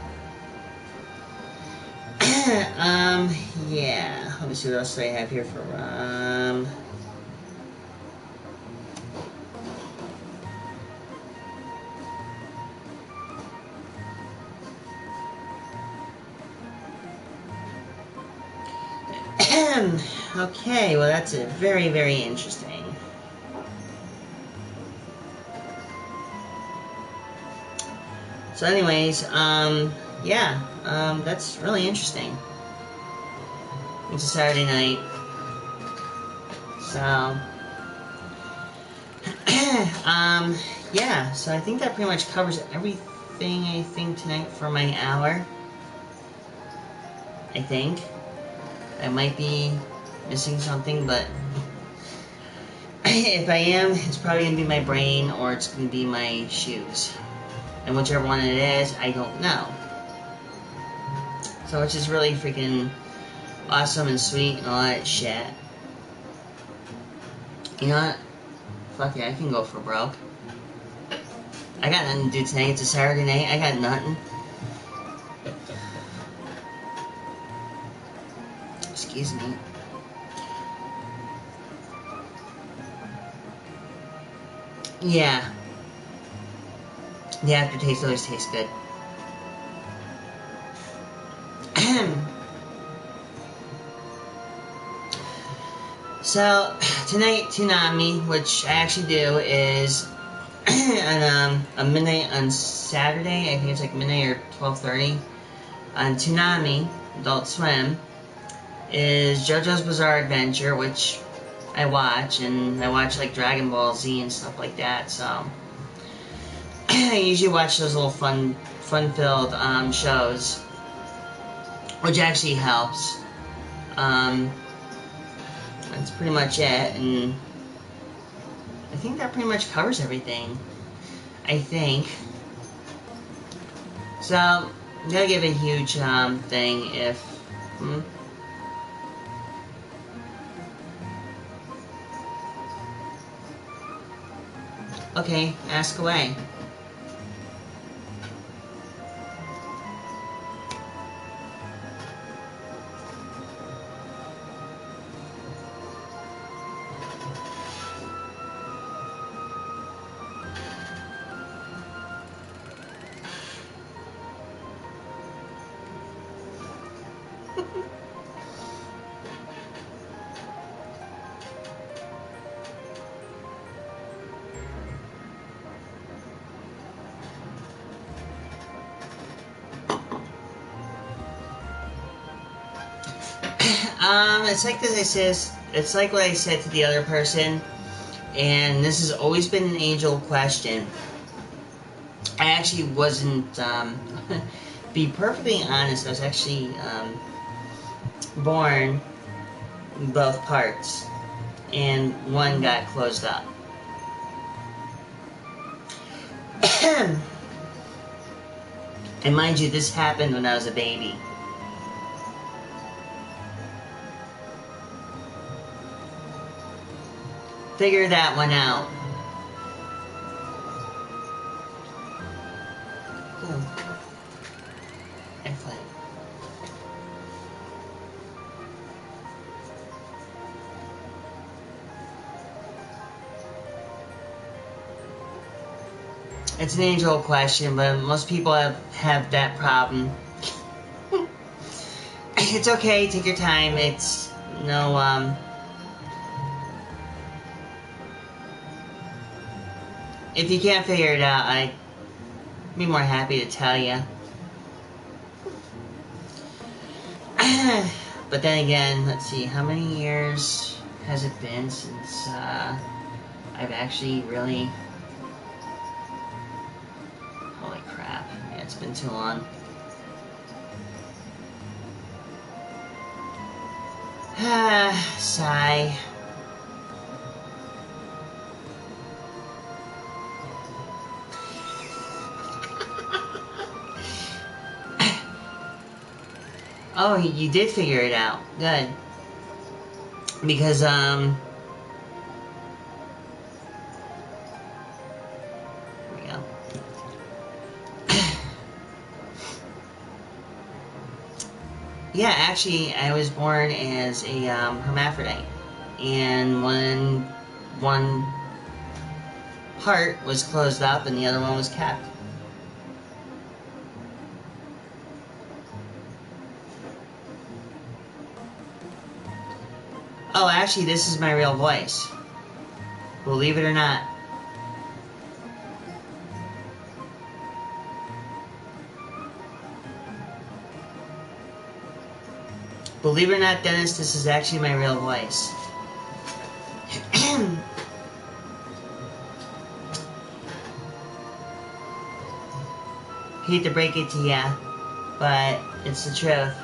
Yeah, let me see what else I have here for, okay, well that's a very, very interesting. So anyways, yeah, that's really interesting. It's a Saturday night. So, yeah, so I think that pretty much covers everything, I think, tonight for my hour. I think. I might be missing something, but if I am, it's probably going to be my brain or it's going to be my shoes. And whichever one it is, I don't know. So which is really freaking awesome and sweet and all that shit. You know what? Fuck it, I can go for broke. I got nothing to do tonight. It's a Saturday night. I got nothing. Excuse me. Yeah. The aftertaste always tastes good. So, tonight, Toonami, which I actually do, is at a midnight on Saturday. I think it's like midnight or 12:30. On Toonami, Adult Swim, is JoJo's Bizarre Adventure, which I watch, and I watch like Dragon Ball Z and stuff like that, so I usually watch those little fun-filled shows. which actually helps. That's pretty much it, and I think that pretty much covers everything. I think. So, I'm gonna give a huge thing if. Okay, ask away. It's like this. It's like what I said to the other person, and this has always been an angel question. I actually wasn't. Be perfectly honest, I was actually born in both parts, and one got closed up. And mind you, this happened when I was a baby. Figure that one out. Ooh. Excellent. It's an age old question, but most people have that problem. It's okay, take your time. It's no if you can't figure it out, I'd be more happy to tell you. But then again, let's see, how many years has it been since I've actually really... Holy crap, yeah, it's been too long. Sigh. Oh, you did figure it out. Good. Because, here we go. Yeah, actually, I was born as a hermaphrodite. And when one heart was closed up and the other one was kept. Oh, actually, this is my real voice. Believe it or not. Believe it or not, Dennis, this is actually my real voice. Hate to break it to ya, but it's the truth.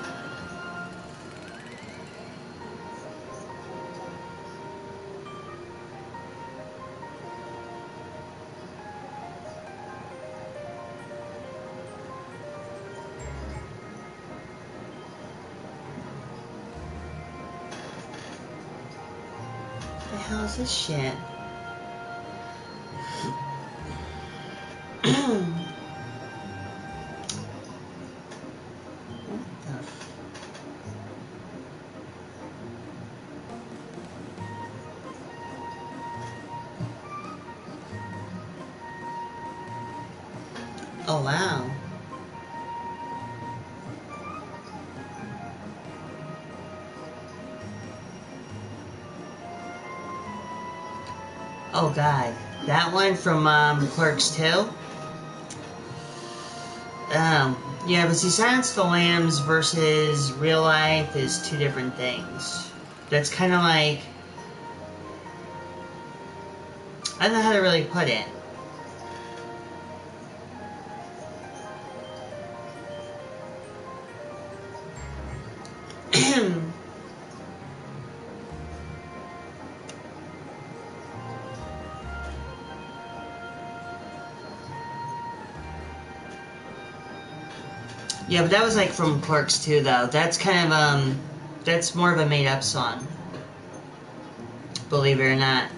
What the hell is this shit? Oh, wow. Oh, God. That one from Clerks 2? Yeah, but see, Silence of the Lambs versus real life is two different things. That's kind of like... I don't know how to really put it. Yeah, but that was like from Clerks too, though. That's kind of that's more of a made-up song, believe it or not.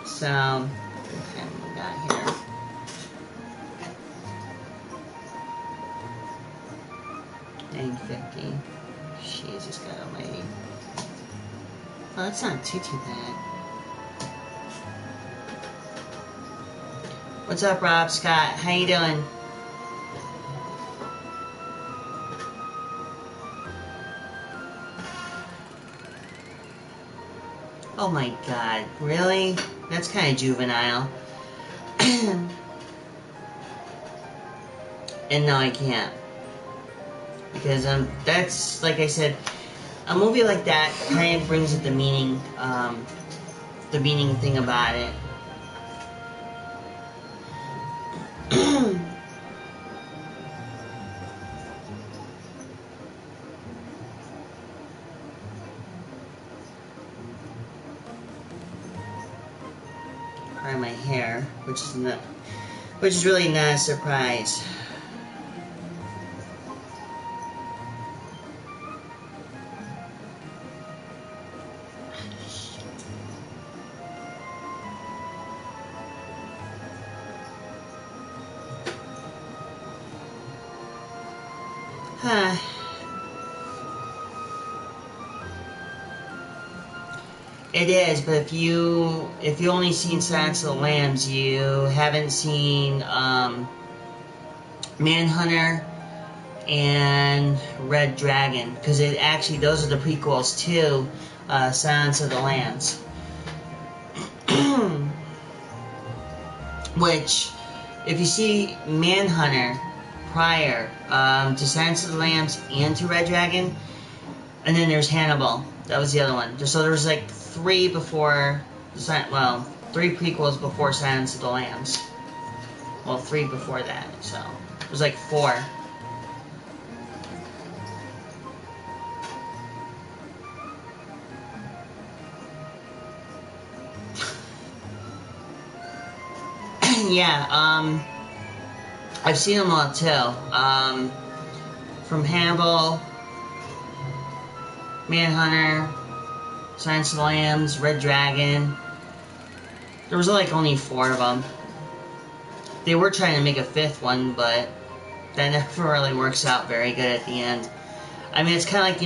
So, okay, what we got here? Dang, 50. Jesus God Almighty. Oh, that's not too bad. What's up, Rob Scott? How you doing? Oh my God, really? That's kind of juvenile. And no, I can't. Because that's, like I said, a movie like that kind of brings it the meaning thing about it. Part of my hair, which is really not a surprise. Huh. It is, but if you only seen Silence of the Lambs, you haven't seen Manhunter and Red Dragon, because those are the prequels to Silence of the Lambs. Which, if you see Manhunter prior to Silence of the Lambs and to Red Dragon, and then there's Hannibal. That was the other one. So there was like three prequels before Silence of the Lambs. Well, three before that, so it was like four. Yeah, I've seen them all too. From Hannibal, Manhunter, Silence of the Lambs, Red Dragon. There was like only four of them. They were trying to make a fifth one, but that never really works out very good at the end. I mean, it's kind of like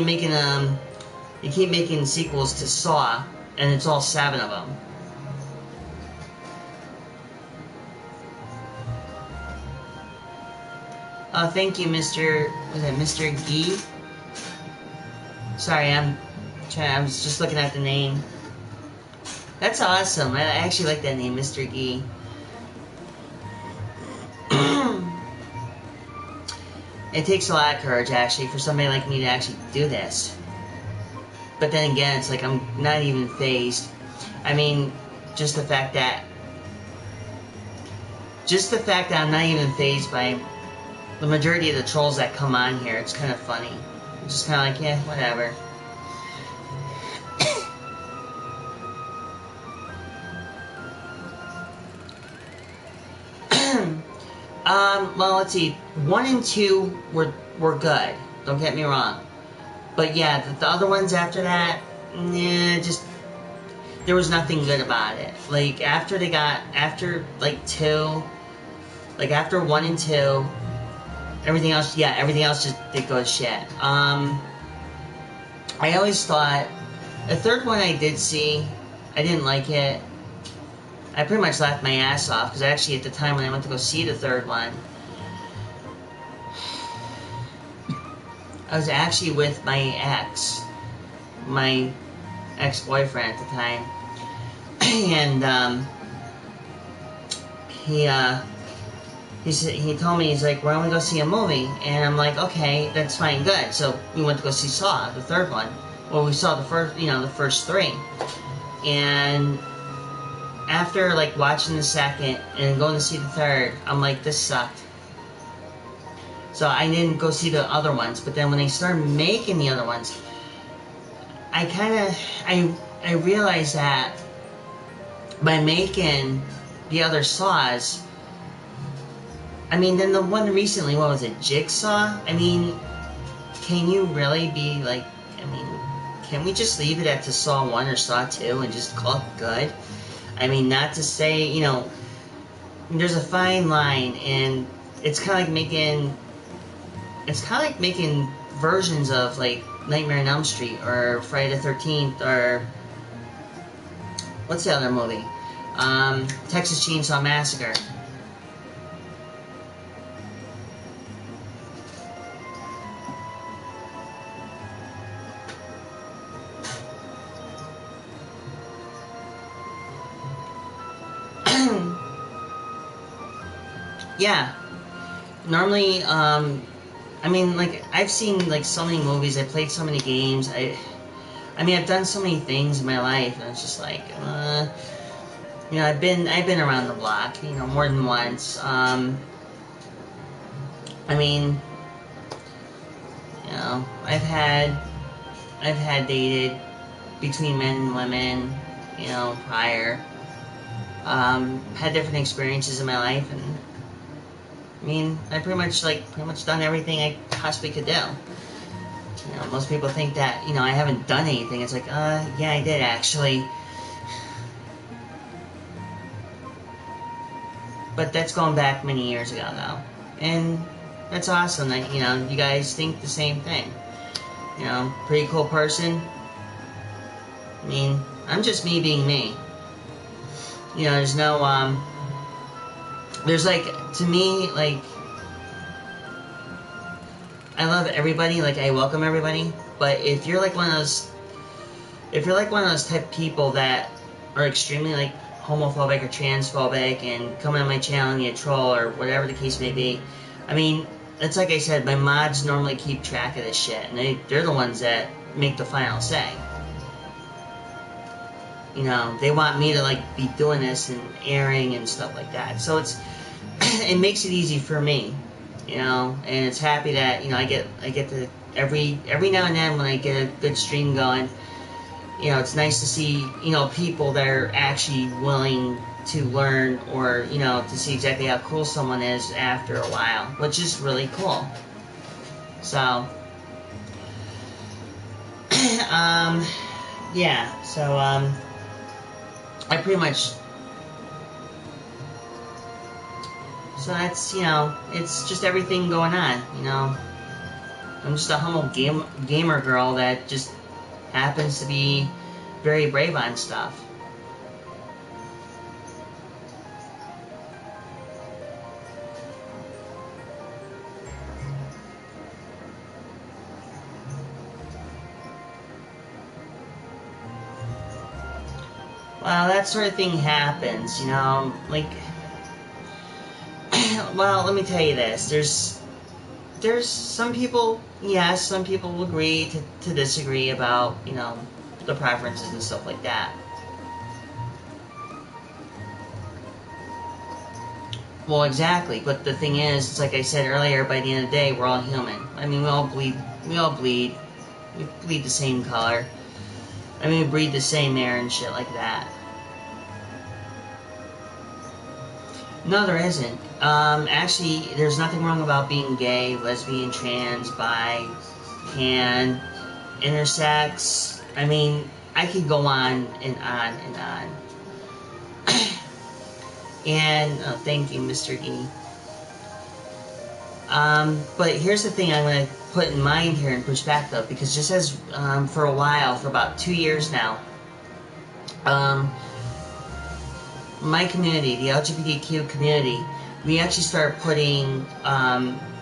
you keep making sequels to Saw, and it's all 7 of them. Thank you, Mr. Gee? Sorry, I was just looking at the name. That's awesome. I actually like that name, Mr. Gee. It takes a lot of courage, actually, for somebody like me to actually do this. But then again, it's like I'm not even phased. I mean, just the fact that I'm not even phased by the majority of the trolls that come on here, it's kind of funny. It's just kind of like, yeah, whatever. Well, let's see. 1 and 2 were good. Don't get me wrong. But yeah, the other ones after that, there was nothing good about it. Like, after 1 and 2, everything else just did go to shit. I always thought, the third one I did see, I didn't like it. I pretty much laughed my ass off, because actually at the time when I went to go see the third one, I was actually with my ex-boyfriend at the time, and he told me, he's like, "Why don't we go see a movie?" And I'm like, "Okay, that's fine, good." So we went to go see Saw, the third one. Well, we saw the first 3, and after watching the second and going to see the third, I'm like, this sucked. So I didn't go see the other ones. But then when they started making the other ones, I realized that by making the other Saws, I mean, then the one recently, what was it, Jigsaw? I mean, can you really be like, I mean, can we just leave it at the Saw 1 or Saw 2 and just call it good? I mean, not to say, you know, there's a fine line, and it's kind of like making versions of, like, Nightmare on Elm Street, or Friday the 13th, or, what's the other movie? Texas Chainsaw Massacre. Yeah. Normally, I mean, like, I've seen, like, so many movies, I've played so many games, I mean, I've done so many things in my life, and it's just like, you know, I've been around the block, you know, more than once. I mean, you know, I've dated between men and women, you know, prior. Had different experiences in my life, and I mean, I pretty much done everything I possibly could do. You know, most people think that, you know, I haven't done anything. It's like, yeah, I did actually. But that's going back many years ago now. And that's awesome that, you know, you guys think the same thing. You know, pretty cool person. I mean, I'm just me being me. You know, there's no, there's like, to me, like, I love everybody, like, I welcome everybody, but if you're like one of those type of people that are extremely, like, homophobic or transphobic and come on my channel and you troll or whatever the case may be, I mean, it's like I said, my mods normally keep track of this shit, and they're the ones that make the final say. You know, they want me to, like, be doing this and airing and stuff like that. So it makes it easy for me, you know, and it's happy that, you know, I get to every now and then when I get a good stream going, you know, it's nice to see, you know, people that are actually willing to learn, or, you know, to see exactly how cool someone is after a while, which is really cool. So, yeah, so, I pretty much, so that's, you know, it's just everything going on, you know. I'm just a humble gamer girl that just happens to be very brave on stuff. Well, that sort of thing happens, you know, like, well, let me tell you this, there's some people, yes, some people will agree to disagree about, you know, the preferences and stuff like that. Well, exactly, but the thing is, it's like I said earlier, by the end of the day, we're all human. I mean, we all bleed, we bleed the same color. I mean, we breathe the same air and shit like that. No, there isn't. Actually, there's nothing wrong about being gay, lesbian, trans, bi, pan, intersex. I mean, I could go on and on and on. And, oh, thank you, Mr. E. But here's the thing I'm going to put in mind here in perspective, because just as, for a while, for about 2 years now, my community, the LGBTQ community, we actually started putting,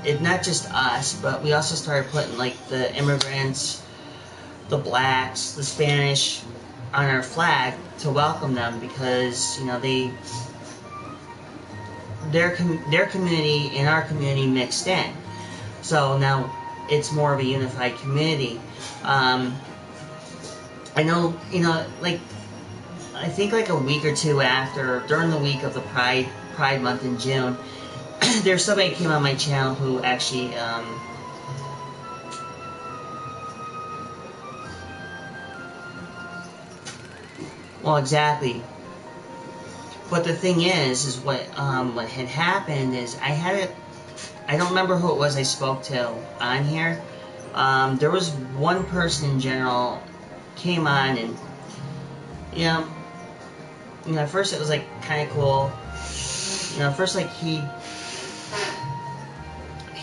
it, not just us, but we also started putting, like, the immigrants, the blacks, the Spanish on our flag to welcome them, because, you know, their community and our community mixed in. So now it's more of a unified community. I know, you know, like, I think like a week or two after, during the week of the Pride Month in June, there's somebody who came on my channel who actually, well, exactly. But the thing is what had happened is I don't remember who it was I spoke to on here. There was one person in general came on, and at first it was like kind of cool. At first, like he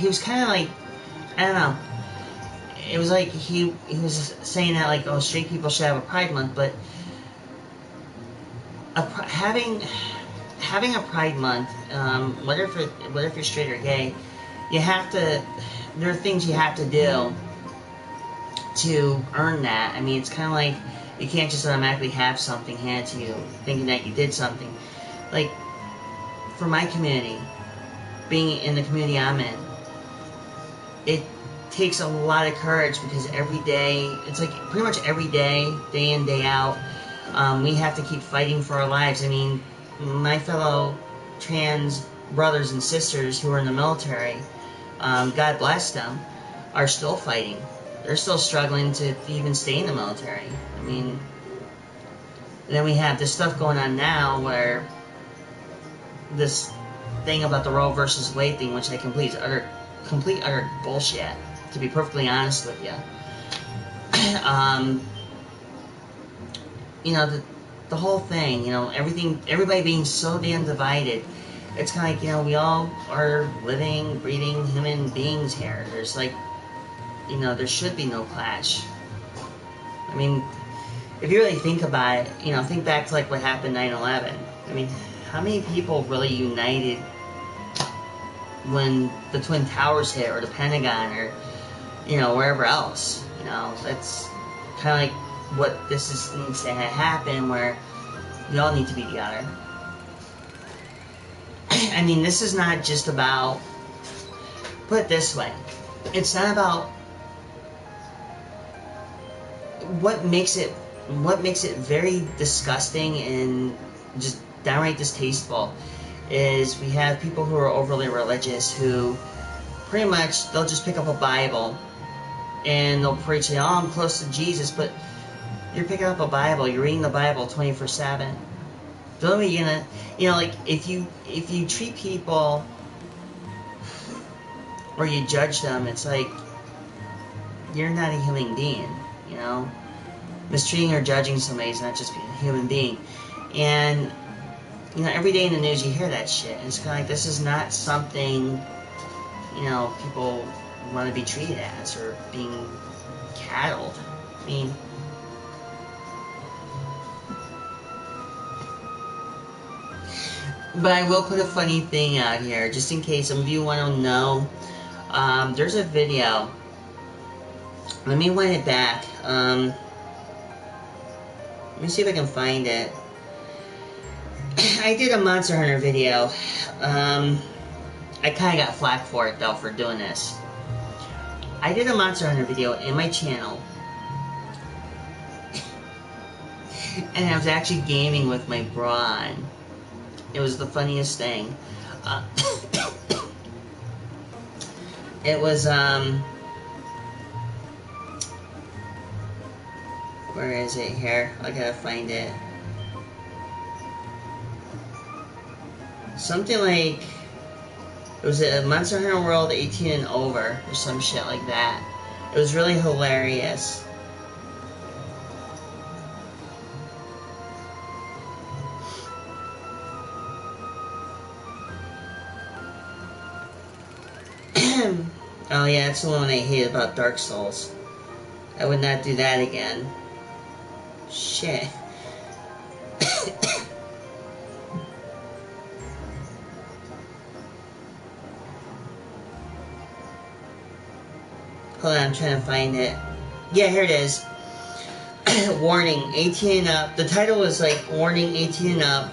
was kind of like, I don't know. It was like he was saying that, like, oh, straight people should have a Pride Month, but having a Pride Month, whether if you're straight or gay, there are things you have to do to earn that. I mean, it's kind of like you can't just automatically have something handed to you thinking that you did something. Like, for my community, being in the community I'm in, it takes a lot of courage, because every day, it's like pretty much every day, day in, day out, we have to keep fighting for our lives. I mean, my fellow trans brothers and sisters who are in the military, God bless them, are still fighting. They're still struggling to even stay in the military. I mean, then we have this stuff going on now where this thing about the Roe versus Wade thing, which I complete utter bullshit, to be perfectly honest with you. The whole thing, everybody being so damn divided. It's kind of like, we all are living, breathing human beings here. There's like, there should be no clash. I mean, if you really think about it, think back to like what happened 9/11. I mean, how many people really united when the Twin Towers hit, or the Pentagon, or wherever else? That's kind of like what needs to happen, where we all need to be together. I mean, this is not just about, put it this way, it's not about what makes it very disgusting and just downright distasteful is we have people who are overly religious who pretty much, they'll just pick up a Bible and they'll preach, I'm close to Jesus, but you're picking up a Bible, you're reading the Bible 24/7. The only way you're gonna, like, if you treat people or you judge them, it's like you're not a human being. Mistreating or judging somebody is not just being a human being. And every day in the news you hear that shit. And it's kind of like, this is not something people want to be treated as, or being cattled. I mean, but I will put a funny thing out here, just in case some of you want to know. There's a video. Let me wind it back. Let me see if I can find it. I did a Monster Hunter video. I kind of got flack for it, though, for doing this. I did a Monster Hunter video in my channel. And I was actually gaming with my bra on. It was the funniest thing. It was, where is it here? I gotta find it. Something like, it was a Monster Hunter World 18 and over, or some shit like that. It was really hilarious. Oh yeah, that's the one I hate about Dark Souls. I would not do that again. Shit. Hold on, I'm trying to find it. Yeah, here it is. Warning, 18 and up. The title was like, warning, 18 and up.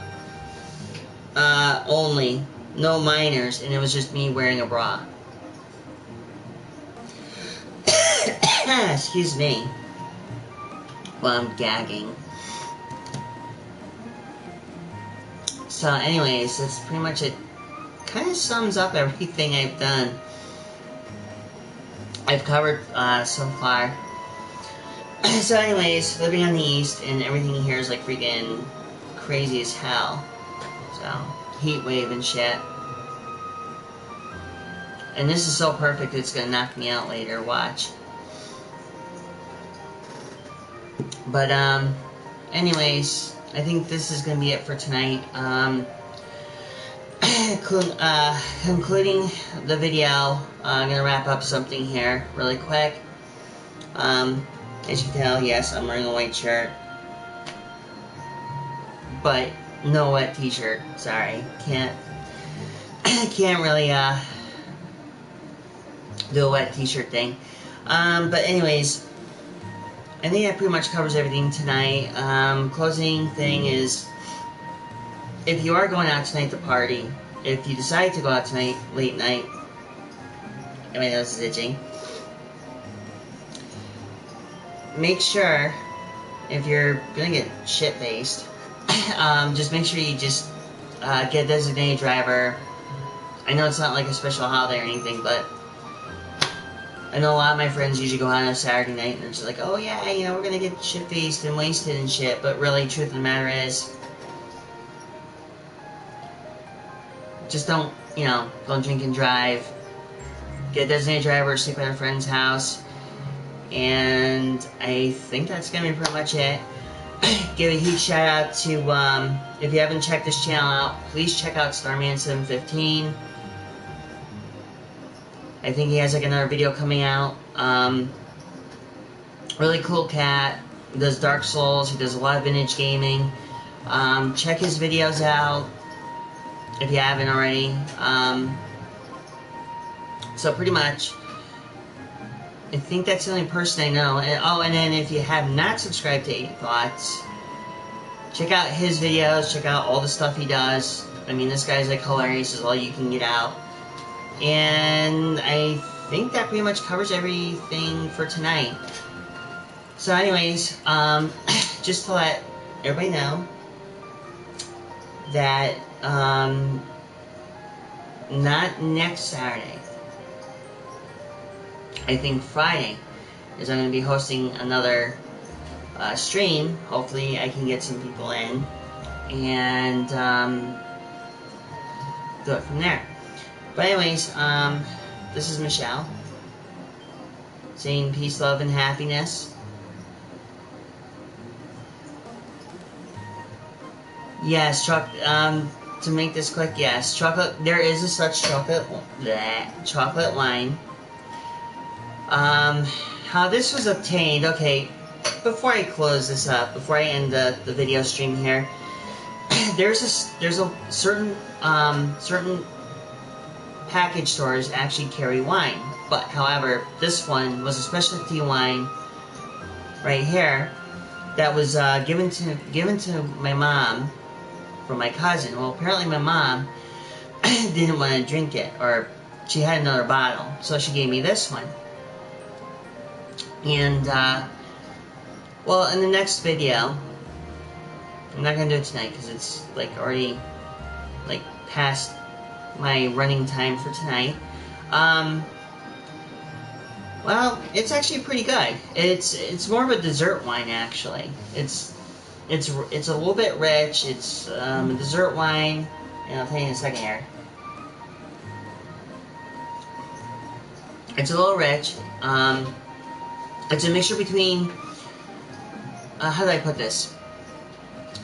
Only. No minors. And it was just me wearing a bra. Excuse me. Well, I'm gagging. So anyways, that's pretty much it. kind of sums up everything I've done. I've covered so far. So anyways, living on the East, and everything here is like freaking crazy as hell. So, heat wave and shit. And this is so perfect it's gonna knock me out later, watch. But anyways, I think this is gonna be it for tonight. Concluding the video, I'm gonna wrap up something here really quick. As you can tell, yes, I'm wearing a white shirt, but no wet t-shirt. Sorry, can't really do a wet t-shirt thing. But anyways, I think that pretty much covers everything tonight. Closing thing is, if you are going out tonight to party, if you decide to go out tonight, late night, my nose is itching, make sure, if you're gonna get shit-faced, just make sure you just get a designated driver. I know it's not like a special holiday or anything, but I know a lot of my friends usually go out on a Saturday night and they're just like, oh yeah, you know, we're gonna get shit-faced and wasted and shit, but really, truth of the matter is, just don't, you know, don't drink and drive. Get a designated driver, sleep at a friend's house, and I think that's gonna be pretty much it. Give a huge shout out to, if you haven't checked this channel out, please check out Starman715. I think he has like another video coming out. Really cool cat. He does Dark Souls. He does a lot of vintage gaming. Check his videos out if you haven't already. So pretty much, I think that's the only person I know. And, oh, and then if you have not subscribed to 80 Thoughts, check out his videos. Check out all the stuff he does. I mean, this guy's like hilarious. Is all you can get out. And I think that pretty much covers everything for tonight. So anyways, just to let everybody know that not next Saturday, I think Friday, is I'm going to be hosting another stream. Hopefully I can get some people in and do it from there. But anyways, this is Michelle, saying peace, love, and happiness. Yes, to make this quick, yes, chocolate, there is a such chocolate wine. How this was obtained, okay, before I close this up, before I end the video stream here, there's a certain package stores actually carry wine, but however, this one was a specialty wine right here that was given to my mom from my cousin. Well, apparently my mom didn't want to drink it, or she had another bottle, so she gave me this one. And well, in the next video, I'm not gonna do it tonight because it's like already like past my running time for tonight. Well, it's actually pretty good. It's more of a dessert wine actually. It's a little bit rich. It's a dessert wine, and I'll tell you in a second here. It's a little rich. It's a mixture between how do I put this?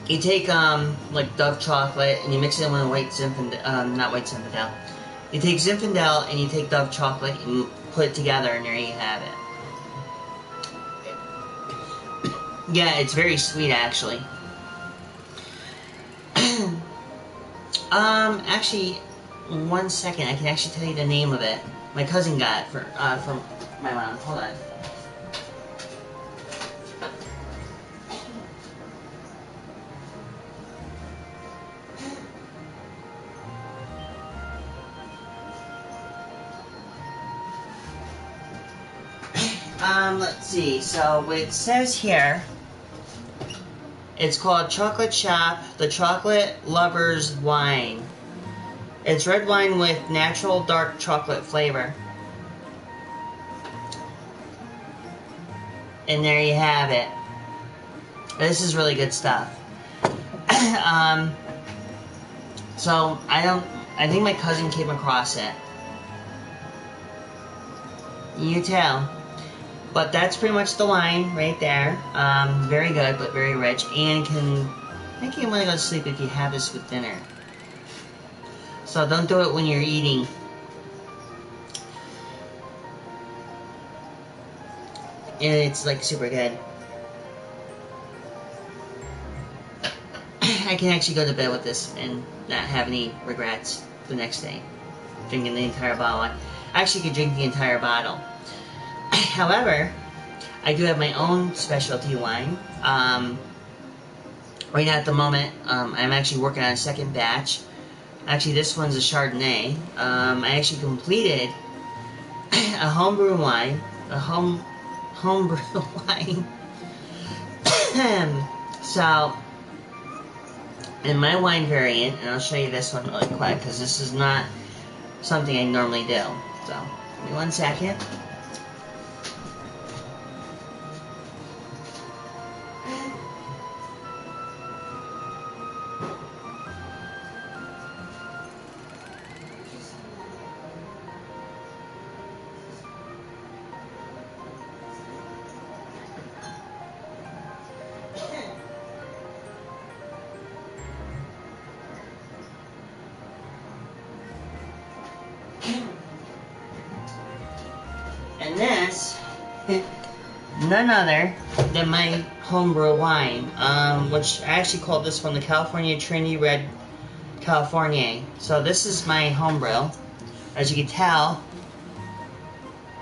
You take like Dove chocolate and you mix it in with white Zinfandel, not white Zinfandel. You take Zinfandel and you take Dove chocolate and put it together, and there you have it. Yeah, it's very sweet actually. Actually, 1 second, I can actually tell you the name of it. My cousin got it from my mom. Hold on. Let's see, so it says here, it's called Chocolate Shop, the Chocolate Lover's Wine. It's red wine with natural dark chocolate flavor. And there you have it. This is really good stuff. So I think my cousin came across it. You tell. But that's pretty much the wine right there. Very good, but very rich, and can make you want to go to sleep if you have this with dinner. So don't do it when you're eating. And it's like super good. I can actually go to bed with this and not have any regrets the next day. Drinking the entire bottle. I actually could drink the entire bottle. However, I do have my own specialty wine. Right now at the moment, I'm actually working on a second batch. Actually, this one's a Chardonnay. I actually completed a homebrew wine. Homebrew wine. So, in my wine variant, and I'll show you this one really quick, because this is not something I normally do. So, give me 1 second. And this, none other than my homebrew wine, which I actually called this one the California Trinity Red California. So this is my homebrew. As you can tell,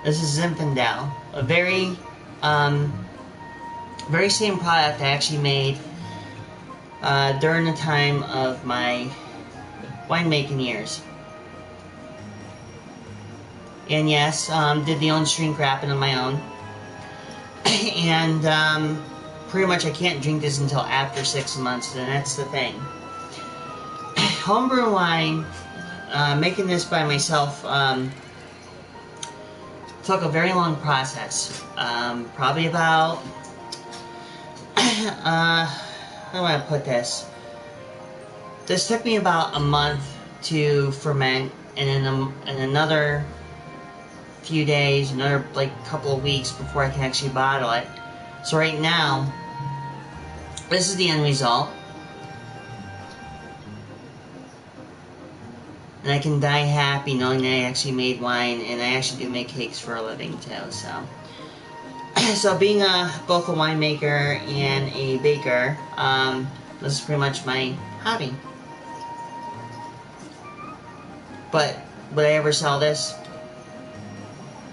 this is Zinfandel, a very same product I actually made during the time of my winemaking years. And yes, did the own shrink wrapping of my own. And pretty much I can't drink this until after 6 months, and that's the thing. Homebrew wine, making this by myself, took a very long process. Probably about, how do I put this? This took me about a month to ferment, and then another few days, another like couple of weeks before I can actually bottle it. So right now, this is the end result. And I can die happy knowing that I actually made wine, and I actually do make cakes for a living too, so. So being both a winemaker and a baker, this is pretty much my hobby. But would I ever sell this?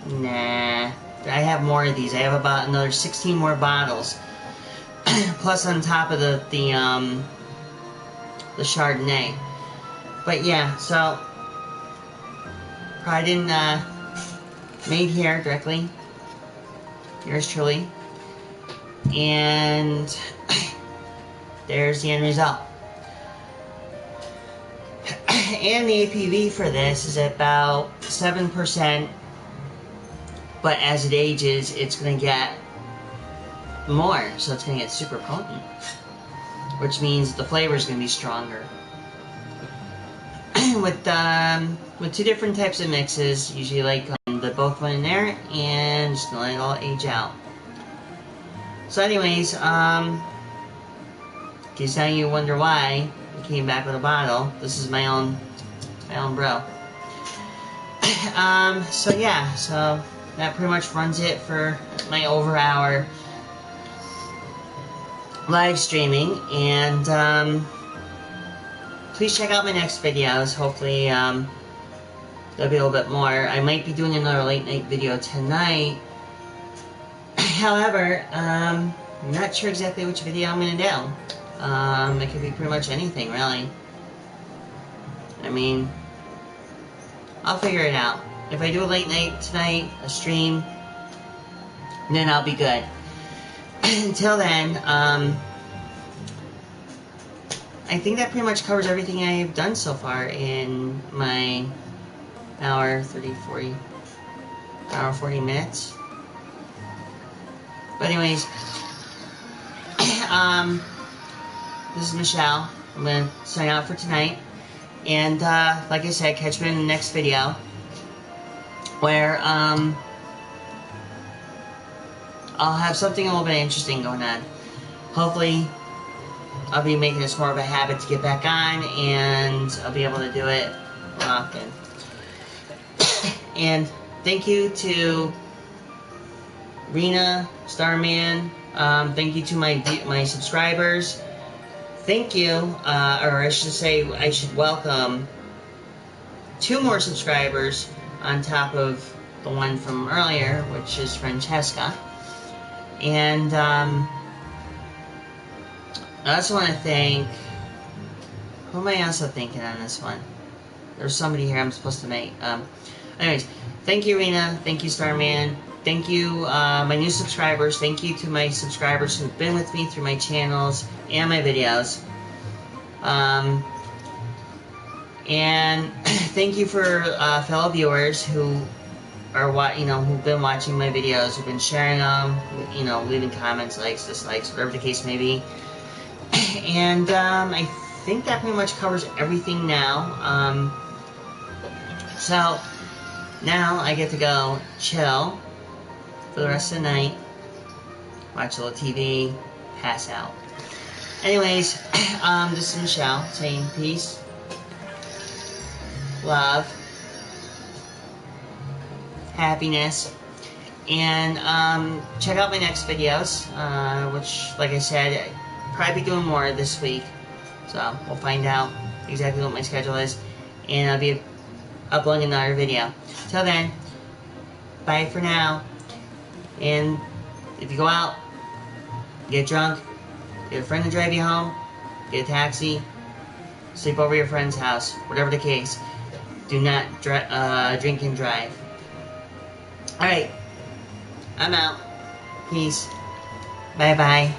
Nah. I have more of these. I have about another 16 more bottles. Plus on top of the Chardonnay. But yeah, so probably didn't made here directly. Yours truly. And there's the end result. And the ABV for this is about 7%. But as it ages, it's going to get more, so it's going to get super potent, which means the flavor is going to be stronger. With two different types of mixes, usually like the both went in there, and just gonna let it all age out. So, anyways, in case now you wonder why I came back with a bottle, this is my own brew. So yeah, so. That pretty much runs it for my over-hour live streaming, and please check out my next videos. Hopefully there'll be a little bit more. I might be doing another late night video tonight. However, I'm not sure exactly which video I'm going to do. It could be pretty much anything, really. I mean, I'll figure it out. If I do a late night tonight, a stream, then I'll be good. Until then, I think that pretty much covers everything I've done so far in my hour 40 minutes. But anyways, this is Michelle. I'm going to sign out for tonight. And like I said, catch me in the next video where I'll have something a little bit interesting going on. Hopefully, I'll be making this more of a habit to get back on, and I'll be able to do it more often. And thank you to Rena, Starman. Thank you to my subscribers. Thank you, or I should say, I should welcome 2 more subscribers on top of the one from earlier, which is Francesca. And I also want to thank, who am I also thanking on this one? There's somebody here I'm supposed to make. Anyways, thank you, Rena. Thank you, Starman. Thank you, my new subscribers. Thank you to my subscribers who've been with me through my channels and my videos. And thank you for fellow viewers who are who've been watching my videos, who've been sharing them, leaving comments, likes, dislikes, whatever the case may be. And I think that pretty much covers everything now. So now I get to go chill for the rest of the night, watch a little TV, pass out. Anyways, this is Michelle saying peace, love, happiness, and check out my next videos, which, like I said, I'll probably be doing more this week. So we'll find out exactly what my schedule is, and I'll be uploading another video. Till then, bye for now. And if you go out, get drunk, get a friend to drive you home, get a taxi, sleep over your friend's house, whatever the case, do not drink and drive. Alright, I'm out. Peace. Bye-bye.